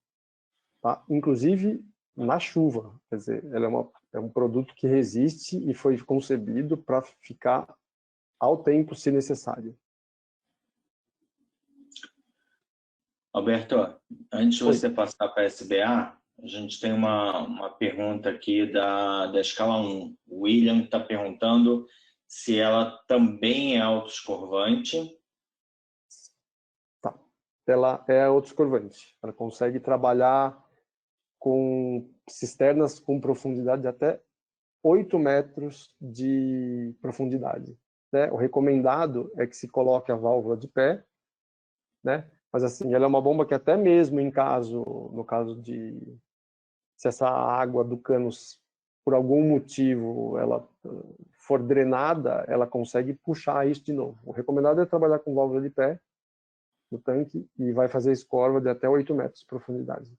tá? Inclusive na chuva. Quer dizer, ela é um produto que resiste e foi concebido para ficar ao tempo, se necessário. Alberto, antes de você passar para a SBA, a gente tem uma pergunta aqui da escala 1. O William está perguntando se ela também é autoescorvante. Tá. Ela é autoescorvante. Ela consegue trabalhar com cisternas com profundidade de até 8 metros de profundidade. Né? O recomendado é que se coloque a válvula de pé, né? Mas assim, ela é uma bomba que até mesmo no caso de se essa água do cano por algum motivo ela for drenada, ela consegue puxar isso de novo. O recomendado é trabalhar com válvula de pé no tanque e vai fazer escorva de até 8 metros de profundidade.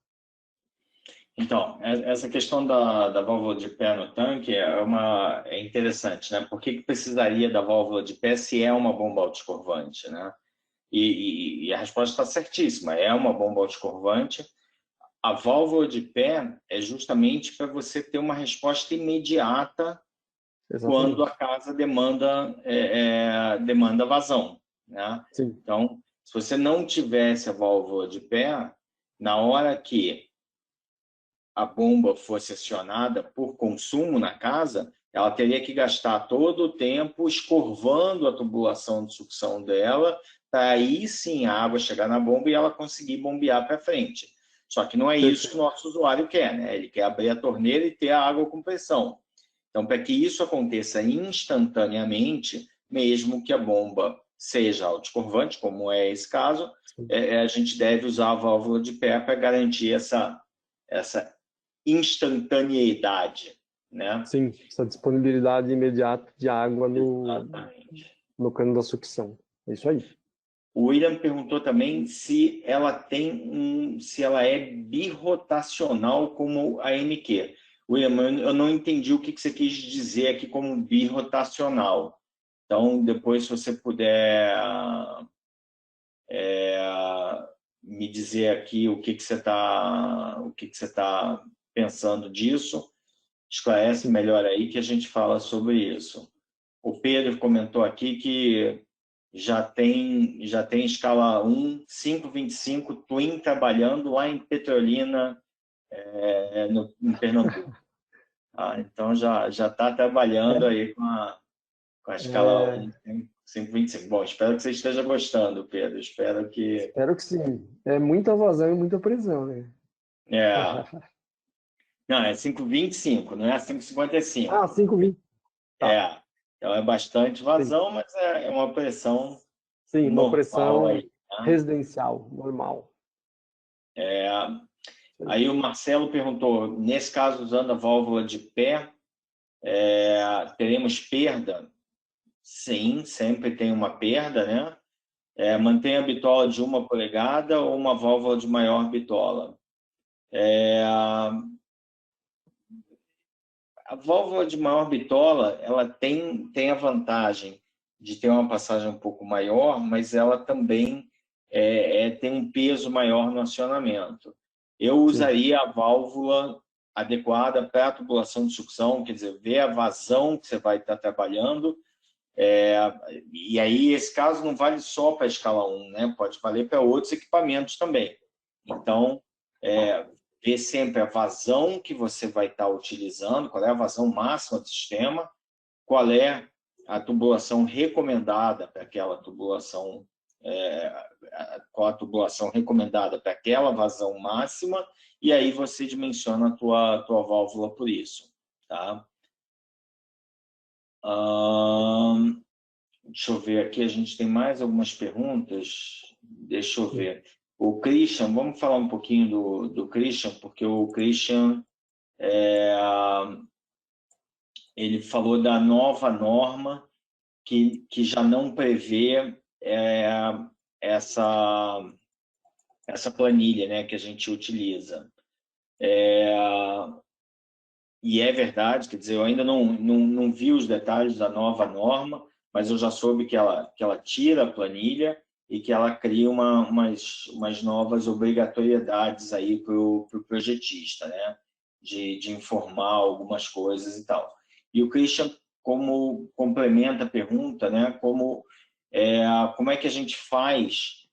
Então, essa questão da válvula de pé no tanque é interessante, né? Por que precisaria da válvula de pé se é uma bomba autoescorvante, né? E a resposta está certíssima, é uma bomba autoescorvante. A válvula de pé é justamente para você ter uma resposta imediata. Exatamente. Quando a casa demanda vazão, né? Sim. Então, se você não tivesse a válvula de pé, na hora que a bomba fosse acionada por consumo na casa, ela teria que gastar todo o tempo escorvando a tubulação de sucção dela para aí sim a água chegar na bomba e ela conseguir bombear para frente. Só que não é isso que o nosso usuário quer, né? Ele quer abrir a torneira e ter a água com pressão. Então, para que isso aconteça instantaneamente, mesmo que a bomba seja autoescorvante, como é esse caso, a gente deve usar a válvula de pé para garantir essa instantaneidade, né? Sim, essa disponibilidade imediata de água no cano da sucção. É isso aí. O William perguntou também se ela se ela é birrotacional como a MQ. William, eu não entendi o que você quis dizer aqui como birrotacional. Então, depois, se você puder me dizer aqui o que você está pensando disso, esclarece melhor aí que a gente fala sobre isso. O Pedro comentou aqui que já tem escala 1, 525 Twin trabalhando lá em Petrolina, em Pernambuco. Então já está trabalhando aí com a escala 1, 525. Bom, espero que você esteja gostando, Pedro. Espero que sim. É muita vazão e muita pressão, né? Não, é 525, não é 555. 520. Tá. Então é bastante vazão, mas é uma pressão Sim, uma pressão aí, tá? residencial, normal. Aí o Marcelo perguntou, nesse caso, usando a válvula de pé, teremos perda? Sim, sempre tem uma perda, né? Mantenha a bitola de 1 polegada ou uma válvula de maior bitola. A válvula de maior bitola, ela tem a vantagem de ter uma passagem um pouco maior, mas ela também tem um peso maior no acionamento. Eu usaria a válvula adequada para a tubulação de sucção, quer dizer, ver a vazão que você vai estar trabalhando. E aí, esse caso não vale só para a escala 1, né? Pode valer para outros equipamentos também. Então, ver sempre a vazão que você vai estar utilizando, qual é a vazão máxima do sistema, qual é a tubulação recomendada para aquela tubulação, qual a tubulação recomendada para aquela vazão máxima, e aí você dimensiona a tua válvula por isso, tá? Deixa eu ver aqui, a gente tem mais algumas perguntas. Deixa eu ver. O Christian, vamos falar um pouquinho do Christian, porque o Christian ele falou da nova norma que já não prevê essa planilha, né, que a gente utiliza. E é verdade, quer dizer, eu ainda não vi os detalhes da nova norma, mas eu já soube que ela tira a planilha e que ela cria umas novas obrigatoriedades aí para o projetista, né? De informar algumas coisas e tal. E o Christian, como complementa a pergunta, né? Como é que a gente faz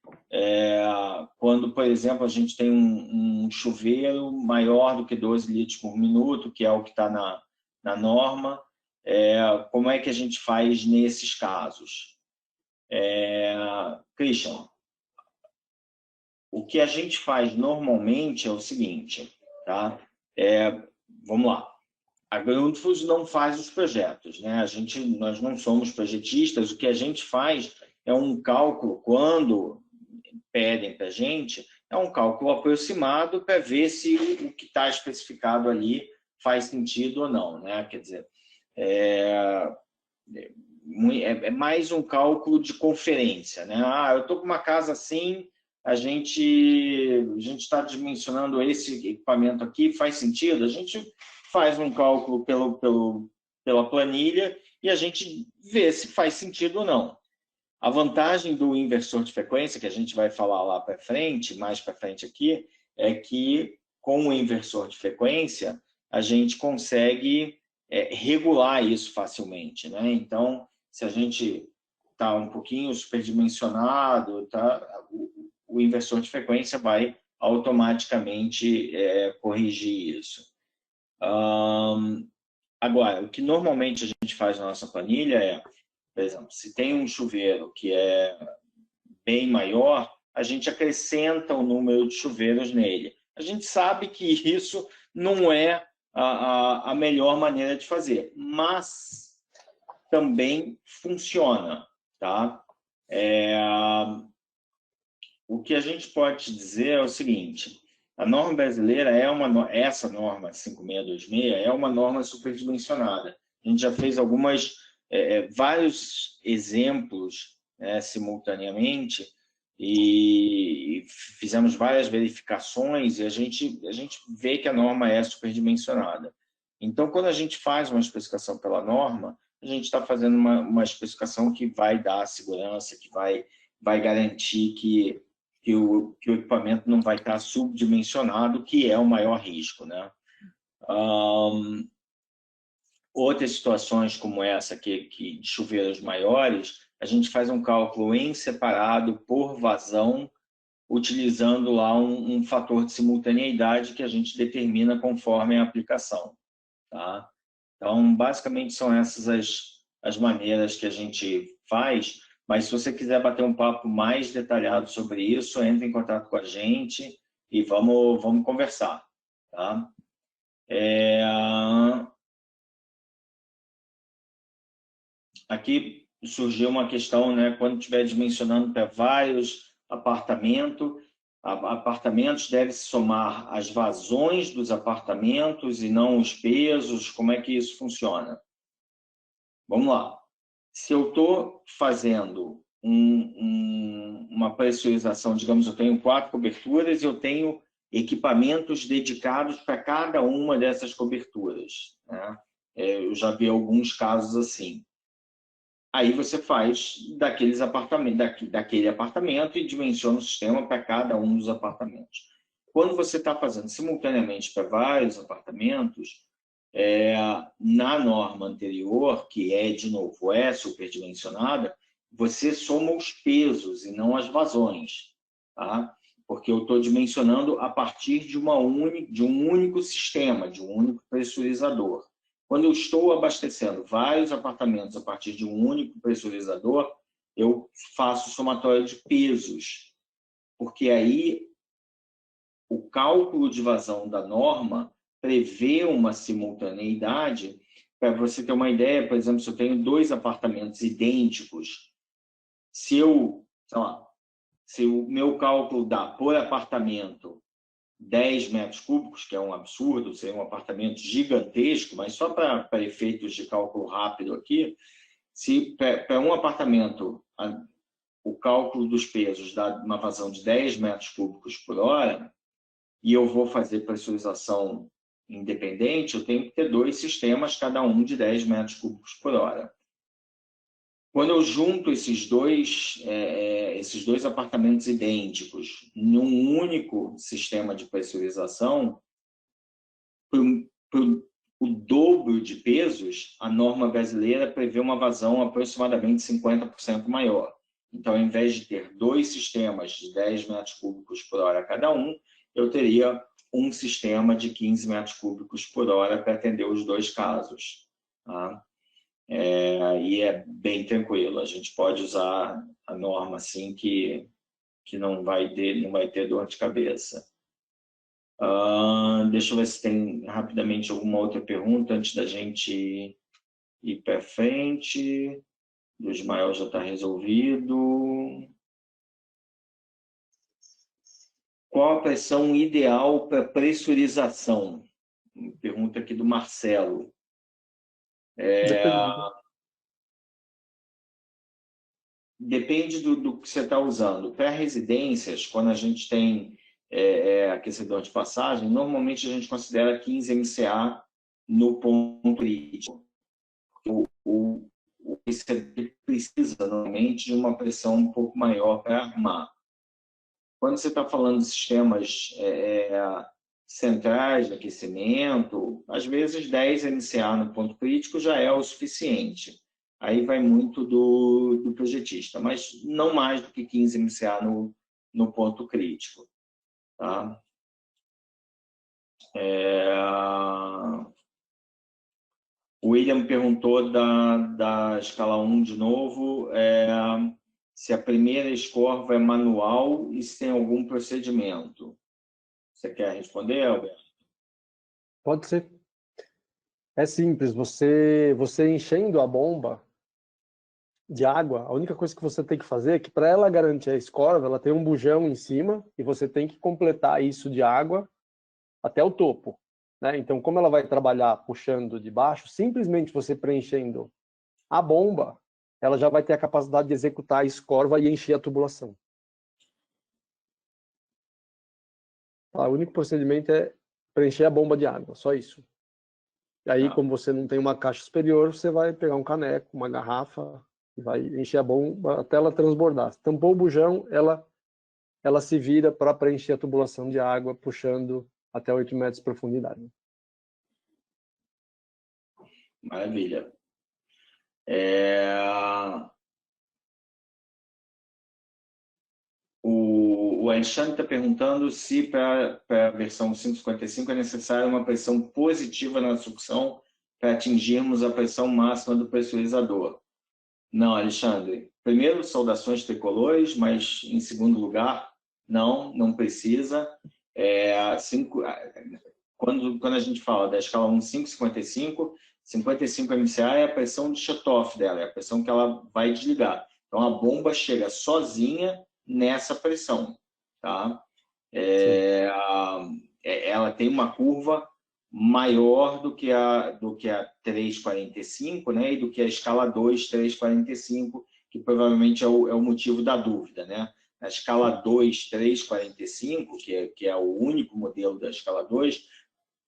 quando, por exemplo, a gente tem um chuveiro maior do que 12 litros por minuto, que é o que está na norma, como é que a gente faz nesses casos? Christian, o que a gente faz normalmente é o seguinte, tá? Vamos lá. A Grundfos não faz os projetos, né? Nós não somos projetistas, o que a gente faz é um cálculo, quando pedem para a gente, é um cálculo aproximado para ver se o que está especificado ali faz sentido ou não, né? Quer dizer, é mais um cálculo de conferência, né? Eu estou com uma casa assim, a gente está dimensionando esse equipamento aqui, faz sentido? A gente faz um cálculo pela planilha e a gente vê se faz sentido ou não. A vantagem do inversor de frequência, que a gente vai falar lá para frente, mais para frente aqui, é que com o inversor de frequência a gente consegue regular isso facilmente, né? Então, se a gente está um pouquinho superdimensionado, o inversor de frequência vai automaticamente corrigir isso. Agora, o que normalmente a gente faz na nossa planilha por exemplo, se tem um chuveiro que é bem maior, a gente acrescenta o número de chuveiros nele. A gente sabe que isso não é a melhor maneira de fazer, mas também funciona, tá? O que a gente pode dizer é o seguinte: a norma brasileira essa norma 5626 é uma norma superdimensionada. A gente já fez vários exemplos, né, simultaneamente, e fizemos várias verificações, e a gente vê que a norma é superdimensionada. Então, quando a gente faz uma especificação pela norma, a gente está fazendo uma especificação que vai dar segurança, que vai garantir que o equipamento não vai estar subdimensionado, que é o maior risco, né? Outras situações como essa, que de chuveiros maiores, a gente faz um cálculo em separado por vazão, utilizando lá um fator de simultaneidade que a gente determina conforme a aplicação, tá? Então, basicamente, são essas as maneiras que a gente faz, mas se você quiser bater um papo mais detalhado sobre isso, entre em contato com a gente e vamos conversar, tá? Aqui surgiu uma questão, né? Quando estiver dimensionando para vários apartamentos, deve-se somar as vazões dos apartamentos e não os pesos. Como é que isso funciona? Vamos lá. Se eu estou fazendo uma pressurização, digamos, eu tenho 4 coberturas e eu tenho equipamentos dedicados para cada uma dessas coberturas, né? Eu já vi alguns casos assim. Aí você faz daquele apartamento e dimensiona o sistema para cada um dos apartamentos. Quando você está fazendo simultaneamente para vários apartamentos, na norma anterior, que de novo, é superdimensionada, você soma os pesos e não as vazões, tá? Porque eu estou dimensionando a partir de um único sistema, de um único pressurizador. Quando eu estou abastecendo vários apartamentos a partir de um único pressurizador, eu faço somatório de pesos, porque aí o cálculo de vazão da norma prevê uma simultaneidade. Para você ter uma ideia, por exemplo, se eu tenho 2 apartamentos idênticos, se o meu cálculo dá por apartamento 10 metros cúbicos, que é um absurdo, seria um apartamento gigantesco, mas só para efeitos de cálculo rápido aqui, se para um apartamento o cálculo dos pesos dá uma vazão de 10 metros cúbicos por hora, e eu vou fazer pressurização independente, eu tenho que ter 2 sistemas, cada um de 10 metros cúbicos por hora. Quando eu junto esses dois apartamentos idênticos num único sistema de pressurização, o dobro de pesos, a norma brasileira prevê uma vazão aproximadamente 50% maior. Então, ao invés de ter 2 sistemas de 10 metros cúbicos por hora cada um, eu teria um sistema de 15 metros cúbicos por hora para atender os 2 casos, tá? E é bem tranquilo, a gente pode usar a norma assim que não vai ter dor de cabeça. Deixa eu ver se tem rapidamente alguma outra pergunta antes da gente ir para frente. Do Ismael já está resolvido. Qual a pressão ideal para pressurização? Pergunta aqui do Marcelo. Depende do que você está usando. Para residências, quando a gente tem aquecedor de passagem, normalmente a gente considera 15 MCA no ponto crítico. O aquecedor precisa, normalmente, de uma pressão um pouco maior para armar. Quando você está falando de sistemas centrais de aquecimento, às vezes 10 MCA no ponto crítico já é o suficiente. Aí vai muito do projetista, mas não mais do que 15 MCA no ponto crítico, tá? O William perguntou da escala 1 de novo. se a primeira escorva é manual e se tem algum procedimento. Você quer responder, Alberto? Pode ser. É simples, você enchendo a bomba de água, a única coisa que você tem que fazer é que para ela garantir a escorva, ela tem um bujão em cima e você tem que completar isso de água até o topo, né? Então, como ela vai trabalhar puxando de baixo, simplesmente você preenchendo a bomba, ela já vai ter a capacidade de executar a escorva e encher a tubulação. O único procedimento é preencher a bomba de água, só isso. E aí, como você não tem uma caixa superior, você vai pegar um caneco, uma garrafa, e vai encher a bomba até ela transbordar. Tampou o bujão, ela se vira para preencher a tubulação de água, puxando até 8 metros de profundidade. Maravilha. O Alexandre está perguntando se para a versão 555 é necessária uma pressão positiva na sucção para atingirmos a pressão máxima do pressurizador. Não, Alexandre. Primeiro, saudações tricolores, mas em segundo lugar, não precisa. Quando a gente fala da escala 1, 5,55, 55 MCA é a pressão de shutoff dela, é a pressão que ela vai desligar. Então, a bomba chega sozinha nessa pressão. Tá? Ela tem uma curva maior do que a 3,45, né? E do que a escala 2, 3,45, que provavelmente é o motivo da dúvida, né? Na escala 2, 3,45, que é o único modelo da escala 2,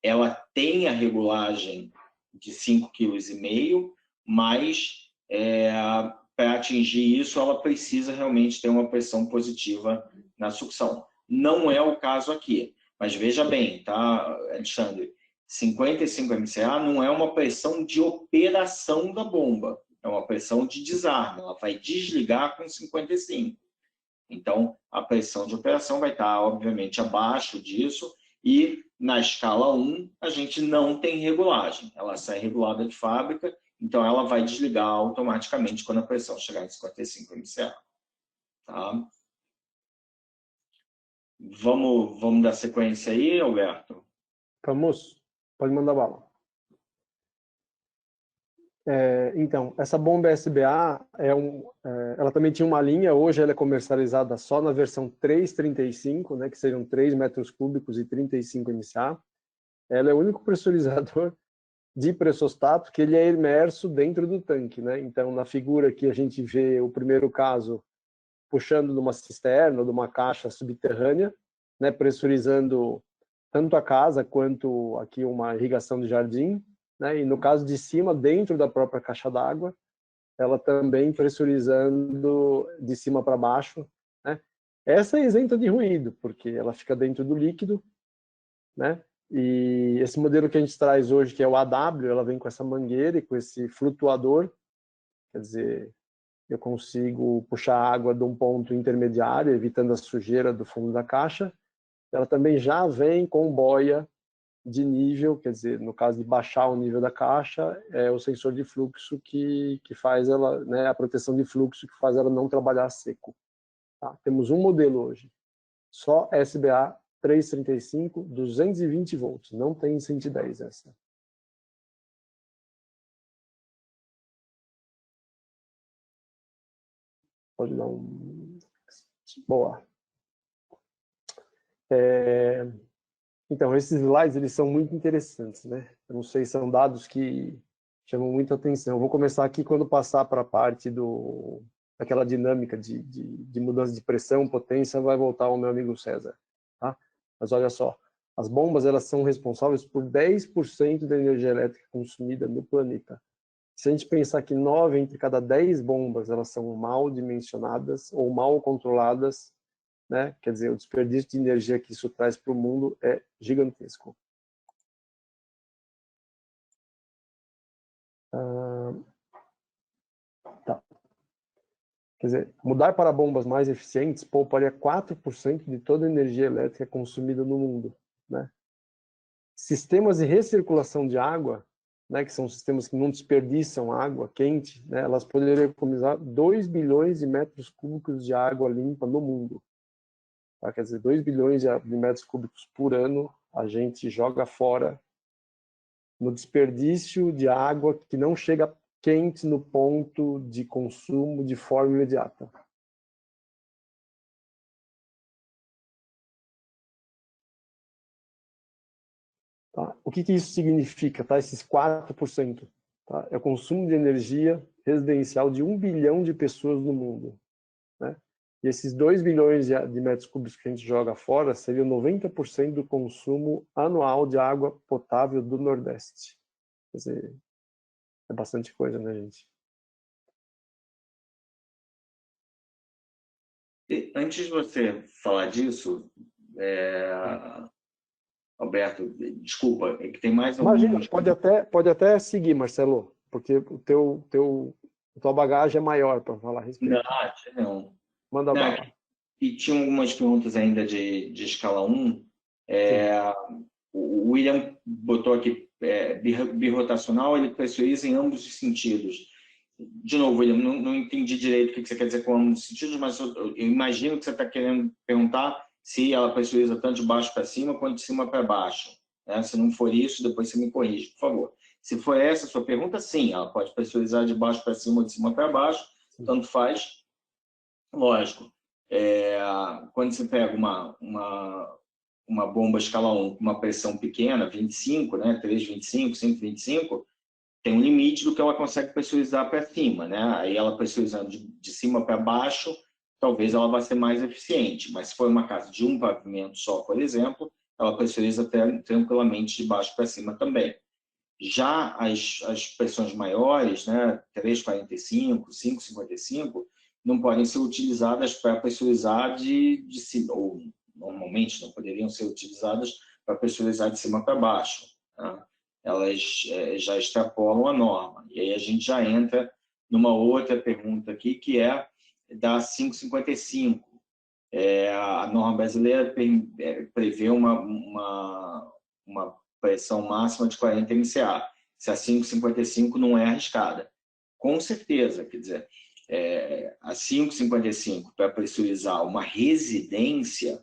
ela tem a regulagem de 5,5 kg, mas para atingir isso, ela precisa realmente ter uma pressão positiva na sucção. Não é o caso aqui, mas veja bem, tá, Alexandre? 55 MCA não é uma pressão de operação da bomba, é uma pressão de desarme, ela vai desligar com 55. Então, a pressão de operação vai estar, obviamente, abaixo disso, e na escala 1, a gente não tem regulagem, ela sai regulada de fábrica, então ela vai desligar automaticamente quando a pressão chegar em 55 MCA. Tá? Vamos dar sequência aí, Alberto? Vamos? Pode mandar bala. Então, essa bomba SBA, ela também tinha uma linha, hoje ela é comercializada só na versão 335, né, que seriam 3 metros cúbicos e 35 MCA. Ela é o único pressurizador de pressostato que ele é imerso dentro do tanque, né? Então, na figura que a gente vê o primeiro caso puxando de uma cisterna ou de uma caixa subterrânea, né, pressurizando tanto a casa quanto aqui uma irrigação de jardim, né? E no caso de cima, dentro da própria caixa d'água, ela também pressurizando de cima para baixo, né? Essa é isenta de ruído, porque ela fica dentro do líquido, né? E esse modelo que a gente traz hoje, que é o AW, ela vem com essa mangueira e com esse flutuador, quer dizer, eu consigo puxar água de um ponto intermediário, evitando a sujeira do fundo da caixa. Ela também já vem com boia de nível, quer dizer, no caso de baixar o nível da caixa, é o sensor de fluxo que faz ela, né, a proteção de fluxo que faz ela não trabalhar seco. Tá? Temos um modelo hoje, só SBA 335, 220 volts, não tem 110 essa. Pode dar um... Boa. Então, esses slides, eles são muito interessantes, né? Eu não sei, são dados que chamam muita atenção. Eu vou começar aqui quando passar para a parte daquela dinâmica de mudança de pressão, potência, vai voltar ao meu amigo César, tá? Mas olha só, as bombas, elas são responsáveis por 10% da energia elétrica consumida no planeta. Se a gente pensar que 9 entre cada 10 bombas, elas são mal dimensionadas ou mal controladas, né? Quer dizer, o desperdício de energia que isso traz para o mundo é gigantesco. Tá. Quer dizer, mudar para bombas mais eficientes pouparia 4% de toda a energia elétrica consumida no mundo, né? Sistemas de recirculação de água né, que são sistemas que não desperdiçam água quente, né, elas poderiam economizar 2 bilhões de metros cúbicos de água limpa no mundo. Tá? Quer dizer, 2 bilhões de metros cúbicos por ano a gente joga fora no desperdício de água que não chega quente no ponto de consumo de forma imediata. Tá? O que isso significa, tá? Esses 4%? Tá? É o consumo de energia residencial de 1 bilhão de pessoas no mundo. Né? E esses 2 bilhões de metros cúbicos que a gente joga fora seriam 90% do consumo anual de água potável do Nordeste. Quer dizer, é bastante coisa, né, gente? Antes de você falar disso, Alberto, desculpa, é que tem mais Imagina, alguns. pode até seguir, Marcelo, porque a tua bagagem é maior para falar a respeito. Não. Manda Não, bala. e tinha algumas perguntas ainda de escala 1. O William botou aqui birrotacional, ele pressuriza em ambos os sentidos. De novo, William, não entendi direito o que você quer dizer com ambos os sentidos, mas eu imagino que você está querendo perguntar se ela pressuriza tanto de baixo para cima quanto de cima para baixo. Né? Se não for isso, depois você me corrige, por favor. Se for essa a sua pergunta, sim, ela pode pressurizar de baixo para cima ou de cima para baixo, tanto faz. Lógico, quando você pega uma bomba escala 1 com uma pressão pequena, 25, né, 3,25, 5,25, tem um limite do que ela consegue pressurizar para cima, né? Aí ela pressurizando de cima para baixo, talvez ela vá ser mais eficiente, mas se for uma casa de um pavimento só, por exemplo, ela pressuriza tranquilamente de baixo para cima também. Já as pressões maiores, né, 3,45, 5,55, não podem ser utilizadas para pressurizar de cima, ou normalmente não poderiam ser utilizadas para pressurizar de cima para baixo. Tá? Elas já extrapolam a norma. E aí a gente já entra numa outra pergunta aqui, que é da 5,55. A norma brasileira prevê uma pressão máxima de 40 MCA. Se a 5,55 não é arriscada. Com certeza, quer dizer, a 5,55 para pressurizar uma residência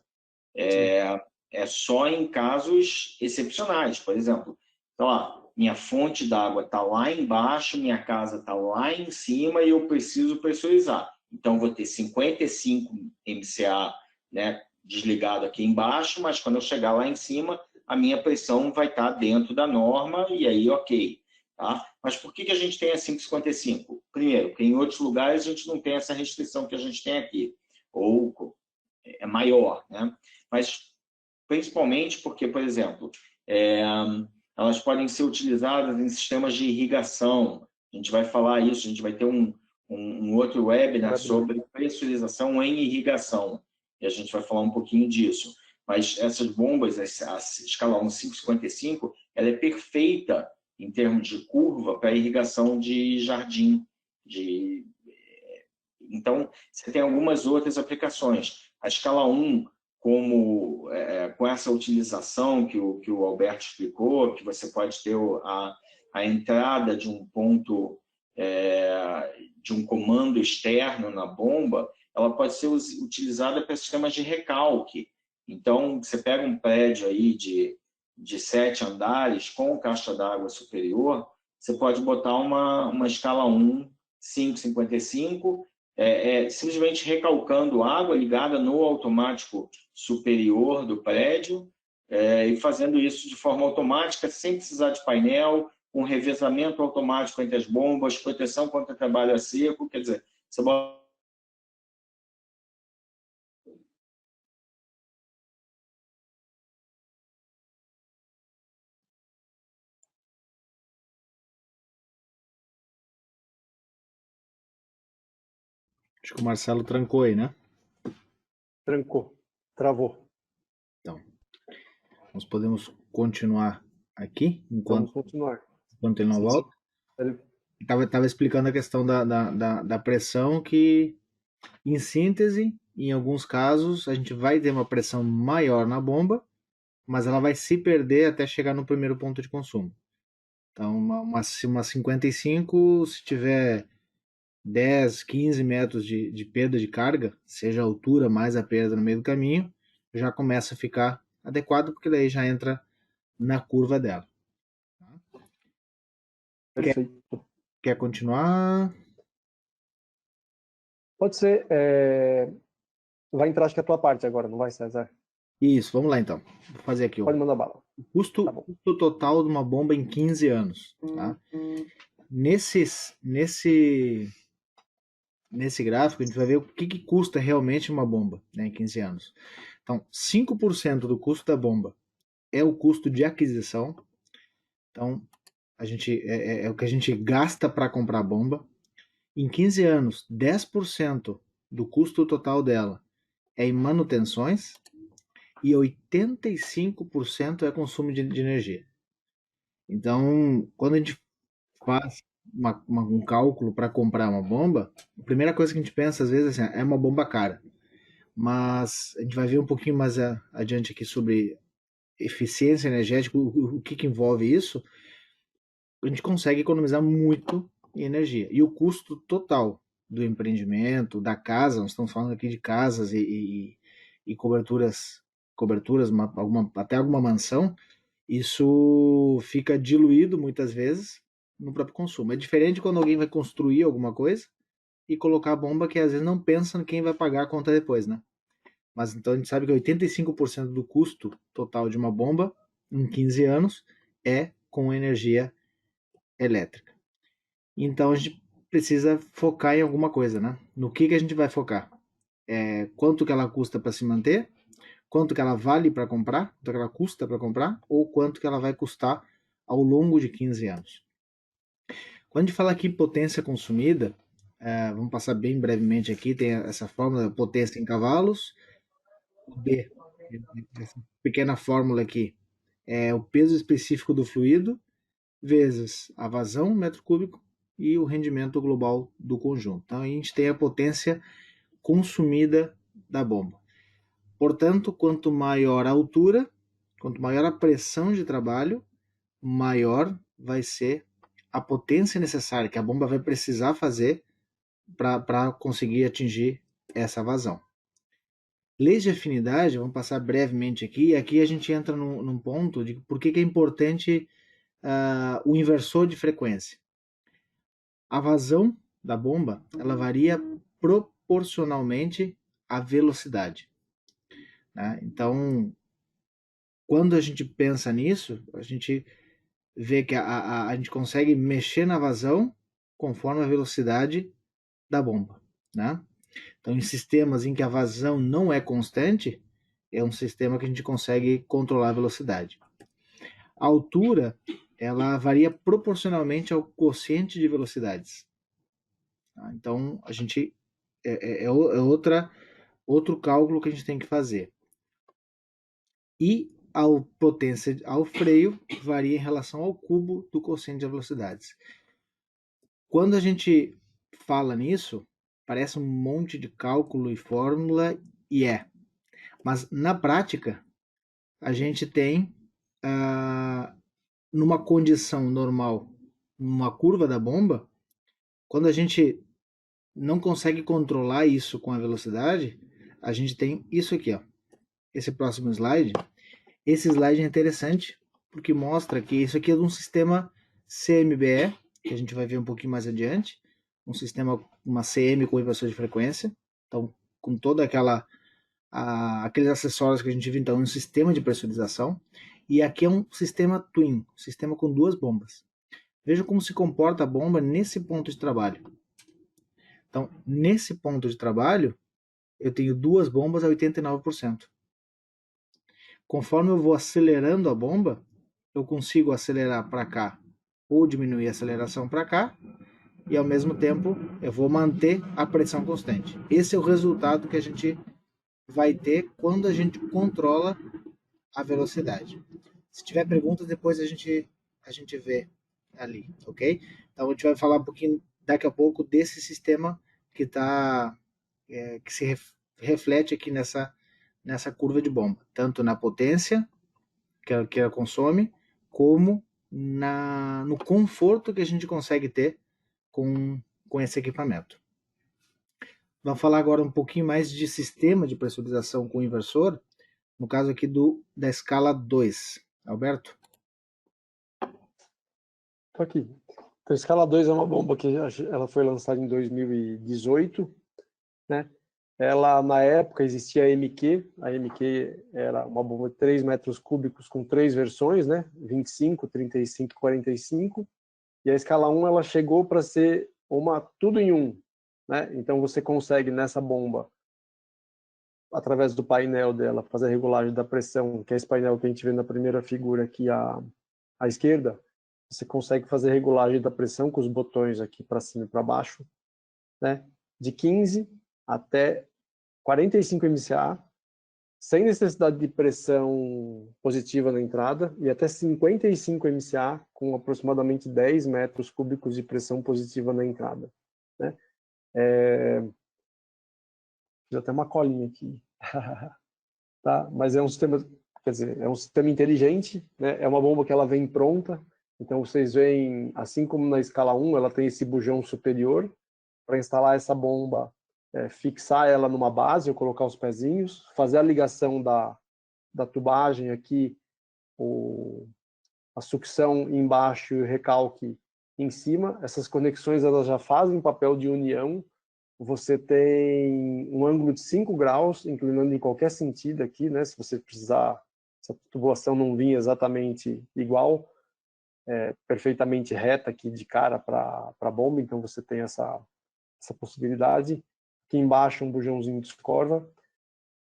é só em casos excepcionais. Por exemplo, então, minha fonte d'água está lá embaixo, minha casa está lá em cima e eu preciso pressurizar. Então, vou ter 55 MCA, né, desligado aqui embaixo, mas quando eu chegar lá em cima, a minha pressão vai estar dentro da norma e aí ok. Tá? Mas por que a gente tem a 5,55? Primeiro, porque em outros lugares a gente não tem essa restrição que a gente tem aqui, ou é maior, né? Mas principalmente porque, por exemplo, elas podem ser utilizadas em sistemas de irrigação. A gente vai falar isso, a gente vai ter um outro webinar sobre pressurização em irrigação, e a gente vai falar um pouquinho disso. Mas essas bombas, a escala 1,555, ela é perfeita em termos de curva para irrigação de jardim. Então, você tem algumas outras aplicações. A escala 1, com essa utilização que o Alberto explicou, que você pode ter a entrada de um ponto, de um comando externo na bomba, ela pode ser utilizada para sistemas de recalque. Então, você pega um prédio aí de 7 andares com caixa d'água superior, você pode botar uma escala 1, 5,55, simplesmente recalcando água ligada no automático superior do prédio, e fazendo isso de forma automática, sem precisar de painel, com revezamento automático entre as bombas, proteção contra trabalho a seco, quer dizer, você bota... Acho que o Marcelo trancou aí, né? Trancou. Travou. Então, nós podemos continuar aqui enquanto ele não volta. Estava explicando a questão da pressão, que, em síntese, em alguns casos, a gente vai ter uma pressão maior na bomba, mas ela vai se perder até chegar no primeiro ponto de consumo. Então, uma 55, se tiver 10, 15 metros de perda de carga, seja a altura mais a perda no meio do caminho, já começa a ficar adequado, porque daí já entra na curva dela. Perfeito. Quer continuar? Pode ser. Vai entrar, acho que a tua parte agora, não vai, César? Isso, vamos lá então. Vou fazer aqui, ó. Pode mandar bala. Custo, Tá bom. custo total de uma bomba em 15 anos. Tá? Nesse gráfico, a gente vai ver o que custa realmente uma bomba, né, em 15 anos. Então, 5% do custo da bomba é o custo de aquisição. Então, é o que a gente gasta para comprar a bomba. Em 15 anos, 10% do custo total dela é em manutenções e 85% é consumo de energia. Então, quando a gente faz um cálculo para comprar uma bomba, a primeira coisa que a gente pensa às vezes é uma bomba cara. Mas a gente vai ver um pouquinho mais adiante aqui sobre eficiência energética, o que envolve isso. A gente consegue economizar muito em energia. E o custo total do empreendimento, da casa, nós estamos falando aqui de casas e coberturas, até alguma mansão, isso fica diluído muitas vezes no próprio consumo. É diferente quando alguém vai construir alguma coisa e colocar a bomba que às vezes não pensa em quem vai pagar a conta depois, né? Mas então a gente sabe que 85% do custo total de uma bomba em 15 anos é com energia elétrica. Então a gente precisa focar em alguma coisa, né? No que a gente vai focar? Quanto que ela custa para se manter, quanto que ela vale para comprar, quanto que ela custa para comprar, ou quanto que ela vai custar ao longo de 15 anos. Quando a gente fala aqui potência consumida, vamos passar bem brevemente aqui, tem essa fórmula, potência em cavalos, o B, essa pequena fórmula aqui, é o peso específico do fluido, vezes a vazão metro cúbico e o rendimento global do conjunto. Então a gente tem a potência consumida da bomba. Portanto, quanto maior a altura, quanto maior a pressão de trabalho, maior vai ser a potência necessária que a bomba vai precisar fazer para conseguir atingir essa vazão. Leis de afinidade, vamos passar brevemente aqui, e aqui a gente entra num ponto de por que é importante o inversor de frequência. A vazão da bomba ela varia proporcionalmente à velocidade. Né? Então, quando a gente pensa nisso, a gente vê que a gente consegue mexer na vazão conforme a velocidade da bomba. Né? Então, em sistemas em que a vazão não é constante, é um sistema que a gente consegue controlar a velocidade. A altura ela varia proporcionalmente ao quociente de velocidades. Então, a gente outro cálculo que a gente tem que fazer. E a potência ao freio varia em relação ao cubo do quociente de velocidades. Quando a gente fala nisso, parece um monte de cálculo e fórmula, e mas na prática, a gente tem, numa condição normal, numa curva da bomba, quando a gente não consegue controlar isso com a velocidade, a gente tem isso aqui, ó. Esse próximo slide. Esse slide é interessante porque mostra que isso aqui é de um sistema CMBE, que a gente vai ver um pouquinho mais adiante, um sistema, uma CM com inversor de frequência, então com toda aqueles acessórios que a gente viu, então um sistema de pressurização, e aqui é um sistema twin, um sistema com duas bombas. Veja como se comporta a bomba nesse ponto de trabalho. Então, nesse ponto de trabalho, eu tenho duas bombas a 89%. Conforme eu vou acelerando a bomba, eu consigo acelerar para cá ou diminuir a aceleração para cá, e ao mesmo tempo eu vou manter a pressão constante. Esse é o resultado que a gente vai ter quando a gente controla a velocidade. Se tiver perguntas, depois a gente vê ali, ok? Então a gente vai falar um pouquinho daqui a pouco desse sistema que que se reflete aqui nessa curva de bomba, tanto na potência que ela consome, como no conforto que a gente consegue ter com esse equipamento. Vamos falar agora um pouquinho mais de sistema de pressurização com inversor, no caso aqui da escala 2. Alberto? Tô aqui. Então, a escala 2 é uma bomba que ela foi lançada em 2018, né? Ela, na época, existia a MQ. A MQ era uma bomba de 3 metros cúbicos com 3 versões, né? 25, 35 e 45. E a escala 1 ela chegou para ser uma tudo em um, né? Então você consegue nessa bomba, através do painel dela, fazer a regulagem da pressão, que é esse painel que a gente vê na primeira figura aqui à esquerda. Você consegue fazer a regulagem da pressão com os botões aqui para cima e para baixo, né? De 15 até 45 MCA, sem necessidade de pressão positiva na entrada, e até 55 MCA, com aproximadamente 10 metros cúbicos de pressão positiva na entrada, né? Fiz até uma colinha aqui. Tá? Mas é um sistema, quer dizer, é um sistema inteligente, né? É uma bomba que ela vem pronta, então vocês veem, assim como na escala 1, ela tem esse bujão superior, para instalar essa bomba, fixar ela numa base, ou colocar os pezinhos, fazer a ligação da tubagem aqui, a sucção embaixo e o recalque em cima. Essas conexões elas já fazem papel de união. Você tem um ângulo de 5 graus, inclinando em qualquer sentido aqui, né? Se você precisar, se a tubulação não vir exatamente igual, perfeitamente reta aqui de cara para a bomba, então você tem essa possibilidade. Aqui embaixo um bujãozinho de escorva.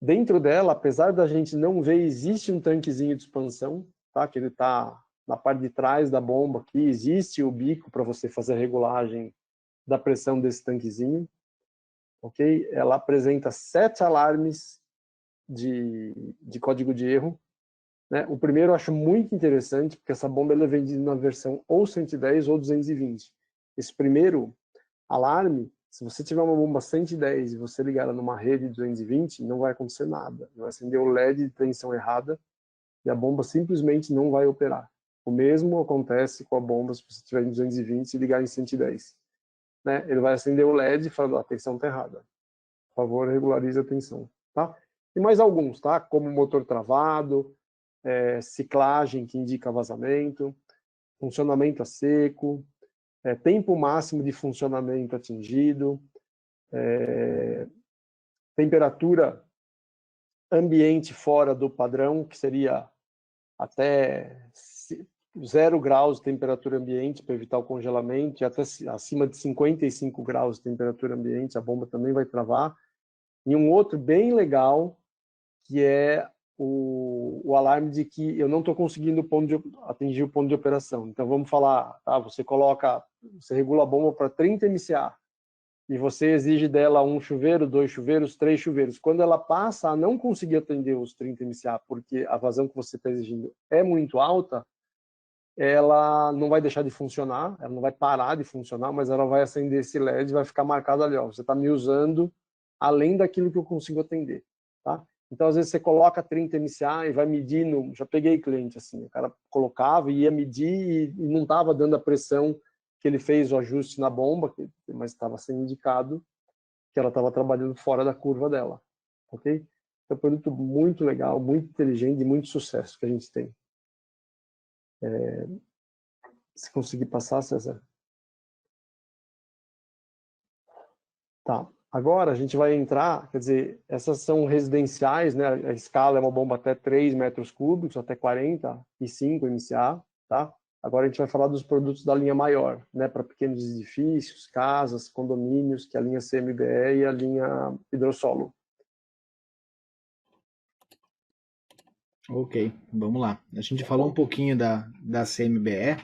Dentro dela, apesar da gente não ver, existe um tanquezinho de expansão, tá? Que ele está na parte de trás da bomba aqui, existe o bico para você fazer a regulagem da pressão desse tanquezinho, ok? Ela apresenta 7 alarmes de código de erro, né? O primeiro eu acho muito interessante, porque essa bomba ela é vendida na versão ou 110 ou 220. Esse primeiro alarme, se você tiver uma bomba 110 e você ligar ela numa rede 220, não vai acontecer nada. Vai acender o LED de tensão errada e a bomba simplesmente não vai operar. O mesmo acontece com a bomba se você tiver em 220 e ligar em 110. Né? Ele vai acender o LED e falar, a tensão está errada. Por favor, regularize a tensão. Tá? E mais alguns, tá? Como motor travado, ciclagem que indica vazamento, funcionamento a seco, tempo máximo de funcionamento atingido, temperatura ambiente fora do padrão, que seria até 0 graus de temperatura ambiente para evitar o congelamento, e até acima de 55 graus de temperatura ambiente, a bomba também vai travar. E um outro bem legal, que é o alarme de que eu não estou conseguindo atingir o ponto de operação. Então vamos falar, tá? Você regula a bomba para 30 MCA e você exige dela um chuveiro, 2 chuveiros, 3 chuveiros. Quando ela passa a não conseguir atender os 30 MCA porque a vazão que você está exigindo é muito alta, ela não vai deixar de funcionar, ela não vai parar de funcionar, mas ela vai acender esse LED e vai ficar marcado ali, ó, você está me usando além daquilo que eu consigo atender, tá? Então, às vezes, você coloca 30 MCA e vai medindo. Já peguei cliente assim, o cara colocava e ia medir e não estava dando a pressão que ele fez o ajuste na bomba, mas estava sendo indicado que ela estava trabalhando fora da curva dela, ok? É um produto muito legal, muito inteligente e muito sucesso que a gente tem. Se conseguir passar, César. Tá. Agora a gente vai entrar, quer dizer, essas são residenciais, né? A escala é uma bomba até 3 metros cúbicos, até 45 MCA, tá? Agora a gente vai falar dos produtos da linha maior, né? Para pequenos edifícios, casas, condomínios, que é a linha CMBE e a linha hidrossolo. Ok, vamos lá. A gente falou um pouquinho da CMBE.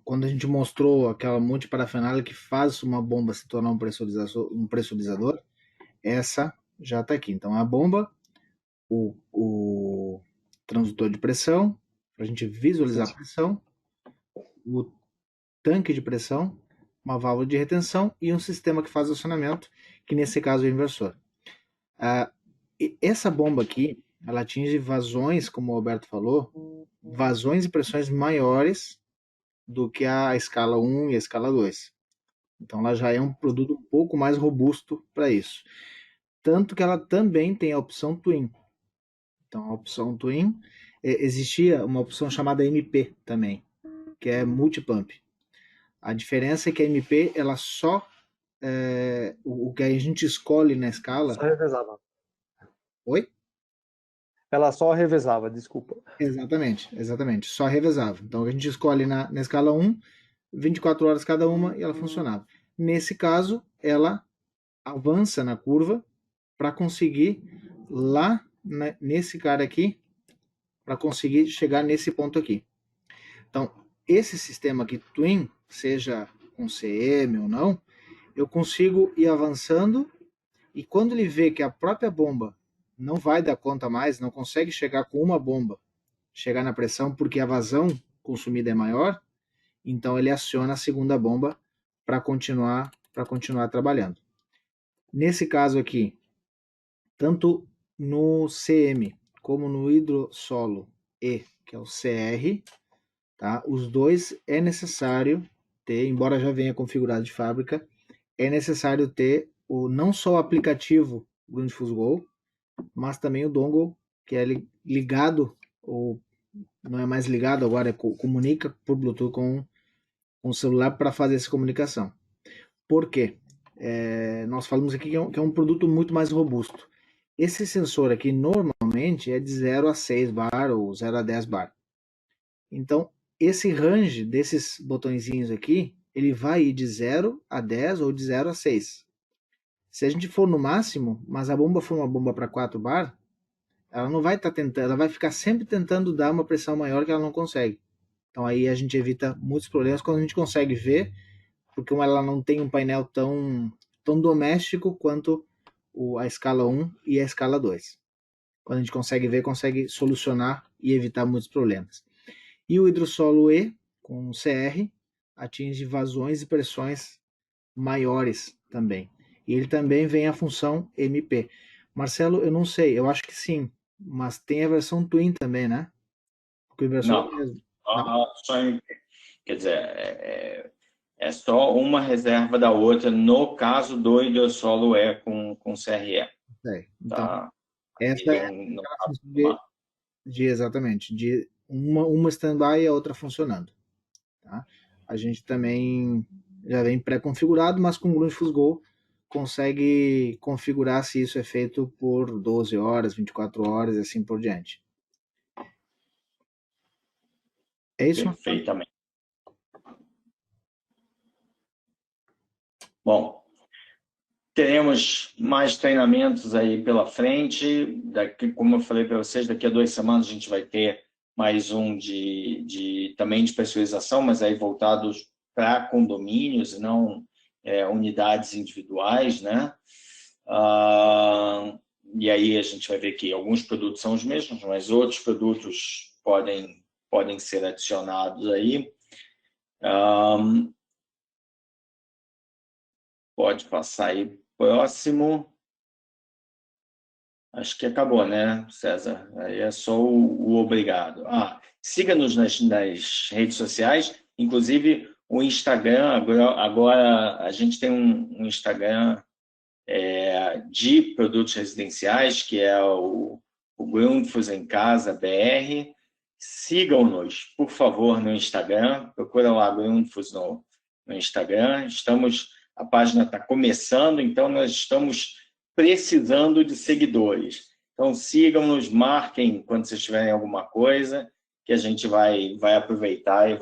Quando a gente mostrou aquela monte de parafernália que faz uma bomba se tornar um pressurizador, essa já está aqui. Então, a bomba, o transdutor de pressão, para a gente visualizar a pressão, o tanque de pressão, uma válvula de retenção e um sistema que faz acionamento, que nesse caso é o inversor. Essa bomba aqui, ela atinge vazões, como o Alberto falou, vazões e pressões maiores do que a escala 1 e a escala 2. Então ela já é um produto um pouco mais robusto para isso. Tanto que ela também tem a opção Twin. Então a opção Twin, existia uma opção chamada MP também, que é multipump. A diferença é que a MP, ela só, o que a gente escolhe na escala... Só revezava. Oi? Ela só revezava, desculpa. Exatamente. Só revezava. Então a gente escolhe na escala 1, 24 horas cada uma e ela funcionava. Nesse caso, ela avança na curva para conseguir lá nesse cara aqui, para conseguir chegar nesse ponto aqui. Então, esse sistema aqui, Twin, seja com CM ou não, eu consigo ir avançando e quando ele vê que a própria bomba não vai dar conta mais, não consegue chegar com uma bomba, chegar na pressão porque a vazão consumida é maior, então ele aciona a segunda bomba para continuar trabalhando. Nesse caso aqui, tanto no CM como no hidrossolo E, que é o CR, tá? Os dois é necessário ter, embora já venha configurado de fábrica, é necessário ter não só o aplicativo Grundfos Go, mas também o dongle, que é ligado, ou não é mais ligado agora, comunica por Bluetooth com o celular para fazer essa comunicação. Por quê? Nós falamos aqui que é um produto muito mais robusto. Esse sensor aqui normalmente é de 0 a 6 bar ou 0 a 10 bar. Então, esse range desses botõezinhos aqui, ele vai ir de 0 a 10 ou de 0 a 6. Se a gente for no máximo, mas a bomba for uma bomba para 4 bar, ela não vai estar tentando, ela vai ficar sempre tentando dar uma pressão maior que ela não consegue. Então aí a gente evita muitos problemas quando a gente consegue ver, porque ela não tem um painel tão doméstico quanto a escala 1 e a escala 2. Quando a gente consegue ver, consegue solucionar e evitar muitos problemas. E o hidrossolo E, com o CR, atinge vazões e pressões maiores também. E ele também vem a função MP. Marcelo, eu não sei, eu acho que sim, mas tem a versão Twin também, né? Porque o Não, hidrossolo mesmo. só quer dizer, é só uma reserva da outra, no caso do hidrossolo E com CRE. Então, Tá? essa é Não, a função exatamente, de uma stand-by e a outra funcionando. Tá? A gente também já vem pré-configurado, mas com o Grundfos Go consegue configurar se isso é feito por 12 horas, 24 horas e assim por diante. É isso? perfeitamente. Bom, teremos mais treinamentos aí pela frente. Daqui, como eu falei para vocês, daqui a 2 semanas a gente vai ter mais um também de pressurização, mas aí voltados para condomínios e não unidades individuais, né? E aí a gente vai ver que alguns produtos são os mesmos, mas outros produtos podem ser adicionados aí. Pode passar aí próximo. Acho que acabou, né, César? Aí é só o obrigado. Siga-nos nas redes sociais, inclusive o Instagram. Agora a gente tem um Instagram de produtos residenciais, que é o Grundfos em Casa BR. Sigam-nos, por favor, no Instagram. Procura lá Grundfos no Instagram. A página está começando, então nós estamos precisando de seguidores. Então sigam-nos, marquem quando vocês tiverem alguma coisa, que a gente vai aproveitar e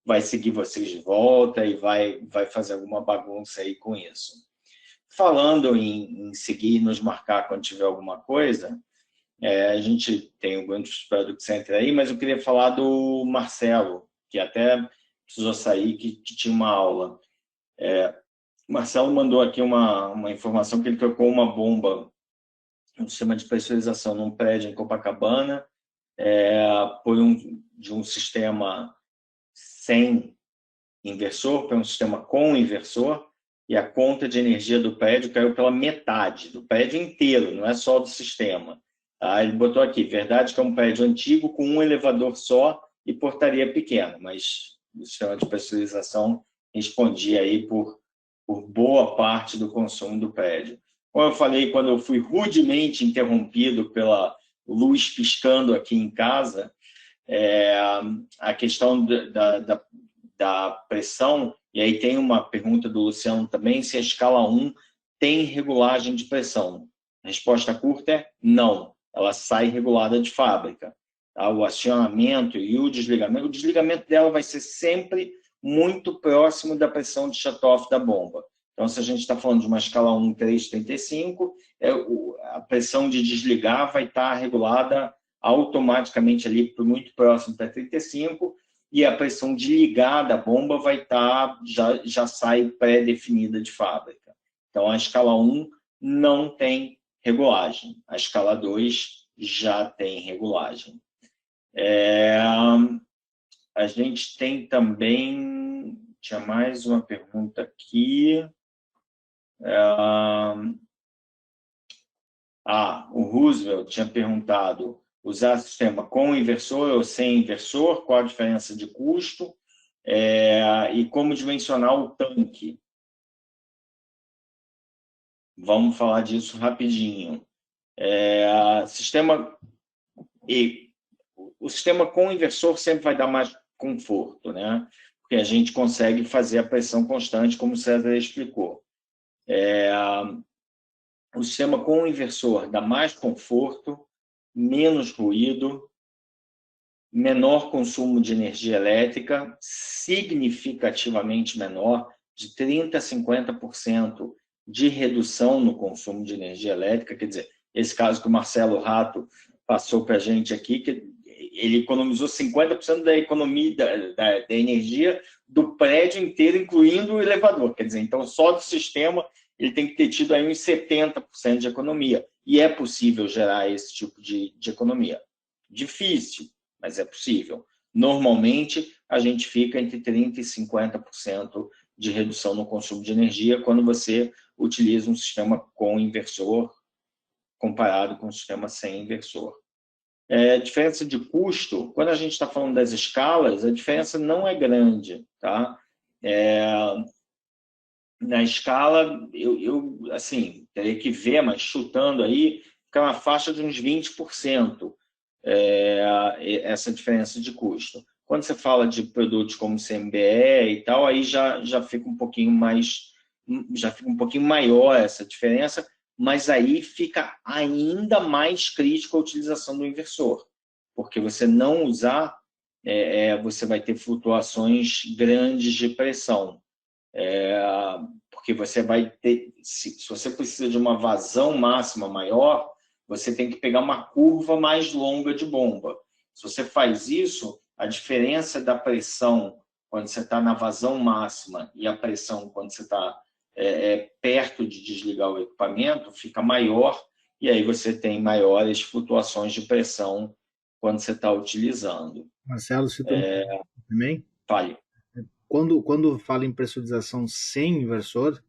vai seguir vocês de volta e vai fazer alguma bagunça aí com isso. Falando em seguir, nos marcar quando tiver alguma coisa, a gente tem o Grundfos Product Center aí, mas eu queria falar do Marcelo, que até precisou sair, que tinha uma aula. O Marcelo mandou aqui uma informação que ele trocou uma bomba, um sistema de pressurização num prédio em Copacabana, de um sistema sem inversor para um sistema com inversor, e a conta de energia do prédio caiu pela metade, do prédio inteiro, não é só do sistema. Tá? Ele botou aqui, verdade que é um prédio antigo com um elevador só e portaria pequena, mas o sistema de pressurização respondia aí por boa parte do consumo do prédio. Como eu falei, quando eu fui rudemente interrompido pela luz piscando aqui em casa, a questão da pressão, e aí tem uma pergunta do Luciano também, se a escala 1 tem regulagem de pressão. A resposta curta é não, ela sai regulada de fábrica. Tá? O acionamento e o desligamento dela vai ser sempre muito próximo da pressão de shutoff da bomba. Então, se a gente está falando de uma escala 1, 335, a pressão de desligar vai estar regulada automaticamente ali muito próximo da 35, e a pressão de ligar da bomba vai estar, já sai pré-definida de fábrica. Então, a escala 1 não tem regulagem. A escala 2 já tem regulagem. A gente tem também... Tinha mais uma pergunta aqui. O Roosevelt tinha perguntado: usar sistema com inversor ou sem inversor, qual a diferença de custo, e como dimensionar o tanque. Vamos falar disso rapidinho. O sistema com inversor sempre vai dar mais conforto, né? Porque a gente consegue fazer a pressão constante, como o César explicou. O sistema com inversor dá mais conforto, menos ruído, menor consumo de energia elétrica, significativamente menor, de 30% a 50% de redução no consumo de energia elétrica. Quer dizer, esse caso que o Marcelo Rato passou para a gente aqui, que ele economizou 50% da economia da energia do prédio inteiro, incluindo o elevador. Quer dizer, então, só do sistema ele tem que ter tido aí uns 70% de economia. E é possível gerar esse tipo de economia. Difícil, mas é possível. Normalmente, a gente fica entre 30% e 50% de redução no consumo de energia quando você utiliza um sistema com inversor comparado com um sistema sem inversor. Diferença de custo, quando a gente está falando das escalas, a diferença não é grande. Tá? Na escala, eu assim, teria que ver, mas chutando aí, fica na faixa de uns 20%. Essa diferença de custo. Quando você fala de produtos como CMBE e tal, aí já fica um pouquinho maior essa diferença, mas aí fica ainda mais crítico a utilização do inversor, porque você não usar, você vai ter flutuações grandes de pressão, porque você vai ter, se você precisa de uma vazão máxima maior, você tem que pegar uma curva mais longa de bomba. Se você faz isso, a diferença da pressão quando você está na vazão máxima e a pressão quando você está perto de desligar o equipamento fica maior, e aí você tem maiores flutuações de pressão quando você está utilizando. Marcelo, você também? Fale. Quando fala em pressurização sem inversor,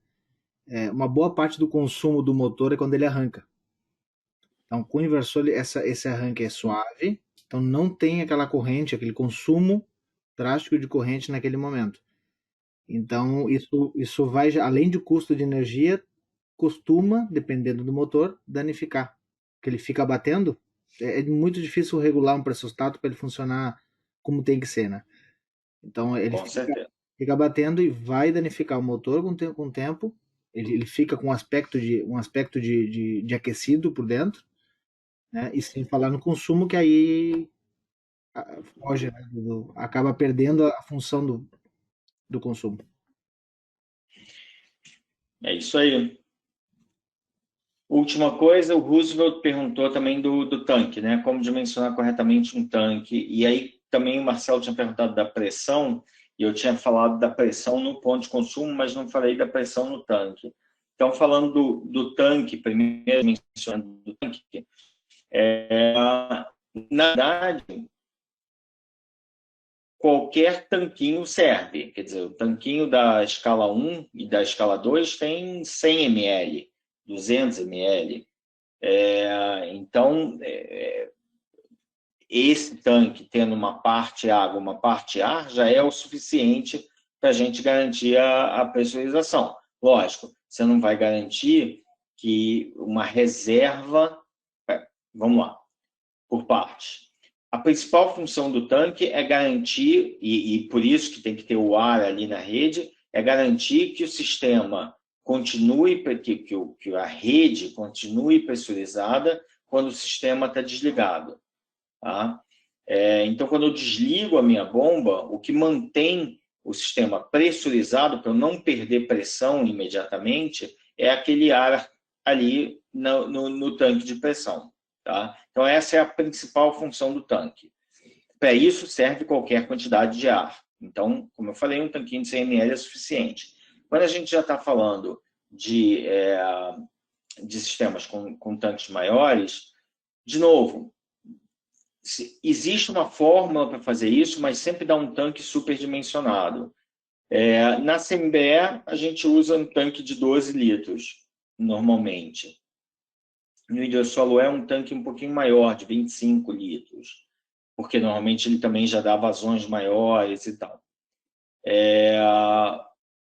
uma boa parte do consumo do motor é quando ele arranca. Então, com o inversor, esse arranque é suave, então não tem aquela corrente, aquele consumo drástico de corrente naquele momento. Então, isso vai, além de custo de energia, costuma, dependendo do motor, danificar. Porque ele fica batendo, é muito difícil regular um pressostato para ele funcionar como tem que ser, né? Então, ele fica batendo e vai danificar o motor com o tempo. Ele fica com um aspecto de aquecido por dentro, né? E sem falar no consumo, que aí foge, né? Acaba perdendo a função do consumo. É isso aí. Última coisa, o Roosevelt perguntou também do tanque, né? Como dimensionar corretamente um tanque. E aí também o Marcelo tinha perguntado da pressão, e eu tinha falado da pressão no ponto de consumo, mas não falei da pressão no tanque. Então, falando do tanque, primeiro mencionando do tanque, na verdade, qualquer tanquinho serve. Quer dizer, o tanquinho da escala 1 e da escala 2 tem 100 ml, 200 ml. Então, esse tanque tendo uma parte água, uma parte ar, já é o suficiente para a gente garantir a pressurização. Lógico, você não vai garantir que uma reserva... Vamos lá, por partes. A principal função do tanque é garantir, e por isso que tem que ter o ar ali na rede, é garantir que o sistema continue, que a rede continue pressurizada quando o sistema está desligado. Tá? Então, quando eu desligo a minha bomba, o que mantém o sistema pressurizado, para eu não perder pressão imediatamente, é aquele ar ali no tanque de pressão. Tá? Então, essa é a principal função do tanque. Para isso, serve qualquer quantidade de ar. Então, como eu falei, um tanquinho de 100 ml é suficiente. Quando a gente já está falando de sistemas com tanques maiores, de novo, existe uma fórmula para fazer isso, mas sempre dá um tanque superdimensionado. Na CMBE, a gente usa um tanque de 12 litros, normalmente. No hidrossolo é um tanque um pouquinho maior, de 25 litros, porque normalmente ele também já dá vazões maiores e tal.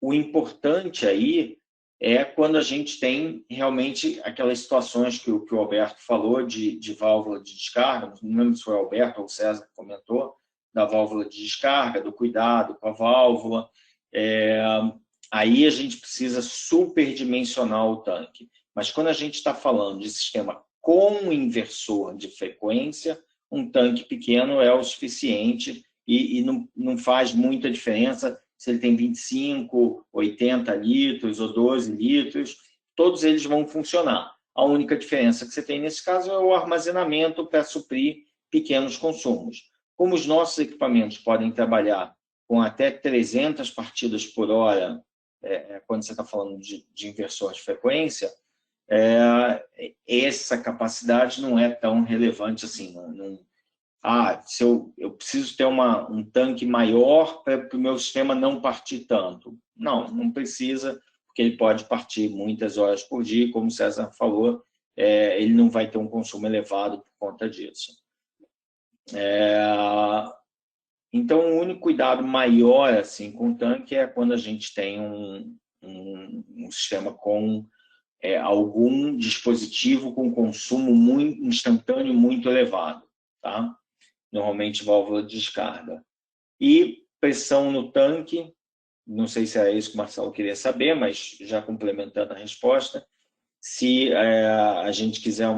O importante aí é quando a gente tem realmente aquelas situações que o Alberto falou de válvula de descarga, não lembro se foi o Alberto ou o César que comentou, da válvula de descarga, do cuidado com a válvula. Aí a gente precisa superdimensionar o tanque. Mas quando a gente está falando de sistema com inversor de frequência, um tanque pequeno é o suficiente e não faz muita diferença se ele tem 25, 80 litros ou 12 litros, todos eles vão funcionar. A única diferença que você tem nesse caso é o armazenamento para suprir pequenos consumos. Como os nossos equipamentos podem trabalhar com até 300 partidas por hora, quando você está falando de inversor de frequência, essa capacidade não é tão relevante assim. Se eu preciso ter um tanque maior para o meu sistema não partir tanto. Não precisa, porque ele pode partir muitas horas por dia, como o César falou, ele não vai ter um consumo elevado por conta disso. Então, o único cuidado maior assim, com o tanque é quando a gente tem um sistema com algum dispositivo com consumo muito instantâneo muito elevado, tá? Normalmente válvula de descarga. E pressão no tanque, não sei se era isso que o Marcelo queria saber, mas já complementando a resposta, se a gente quiser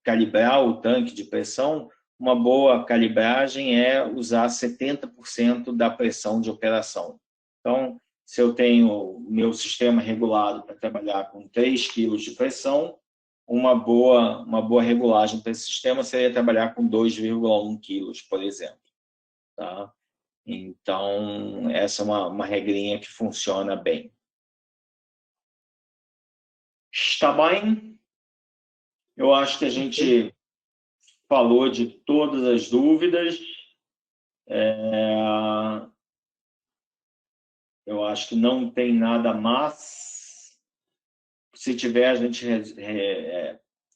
calibrar o tanque de pressão, uma boa calibragem é usar 70% da pressão de operação. Então, se eu tenho meu sistema regulado para trabalhar com 3 kg de pressão, uma boa regulagem para esse sistema seria trabalhar com 2,1 kg, por exemplo. Tá? Então, essa é uma regrinha que funciona bem. Está bem? Eu acho que a gente falou de todas as dúvidas. Eu acho que não tem nada mais. Se tiver, a gente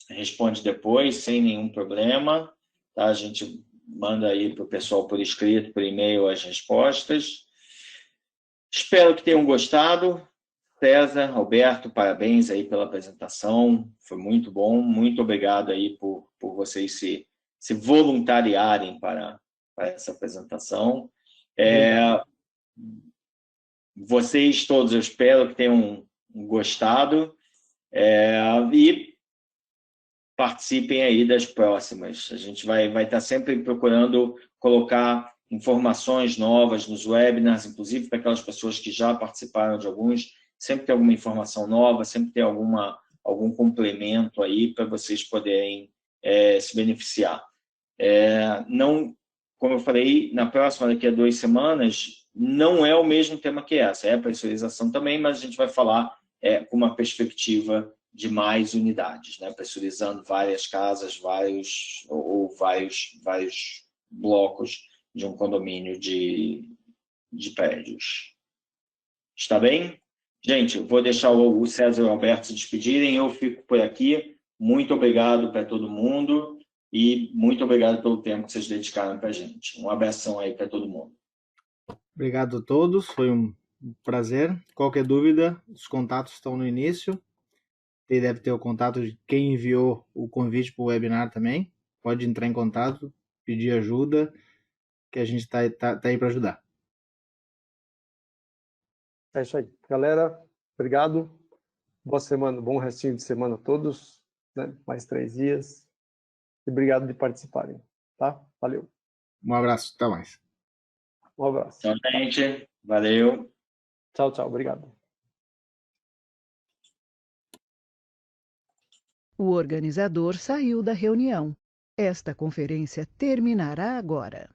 responde depois, sem nenhum problema. Tá? A gente manda aí para o pessoal por escrito, por e-mail, as respostas. Espero que tenham gostado. César, Alberto, parabéns aí pela apresentação. Foi muito bom. Muito obrigado aí por vocês se voluntariarem para essa apresentação. Vocês todos, eu espero que tenham gostado. E participem aí das próximas. A gente vai estar sempre procurando colocar informações novas nos webinars, inclusive para aquelas pessoas que já participaram de alguns. Sempre tem alguma informação nova, sempre tem algum complemento aí para vocês poderem se beneficiar. Não, como eu falei, na próxima, daqui a 2 semanas, não é o mesmo tema que essa. É a pressurização também, mas a gente vai falar com uma perspectiva de mais unidades, né? Pressurizando várias casas, vários blocos de um condomínio de prédios. Está bem? Gente, vou deixar o César e o Alberto se despedirem, eu fico por aqui. Muito obrigado para todo mundo e muito obrigado pelo tempo que vocês dedicaram para a gente. Um abração aí para todo mundo. Obrigado a todos, foi um prazer. Qualquer dúvida, os contatos estão no início. Ele deve ter o contato de quem enviou o convite para o webinar também. Pode entrar em contato, pedir ajuda, que a gente está aí para ajudar. É isso aí. Galera, obrigado. Boa semana, bom restinho de semana a todos, né? Mais 3 dias. E obrigado de participarem, tá? Valeu. Um abraço, até mais. Um abraço. Então, gente, valeu. Tchau, tchau. Obrigado. O organizador saiu da reunião. Esta conferência terminará agora.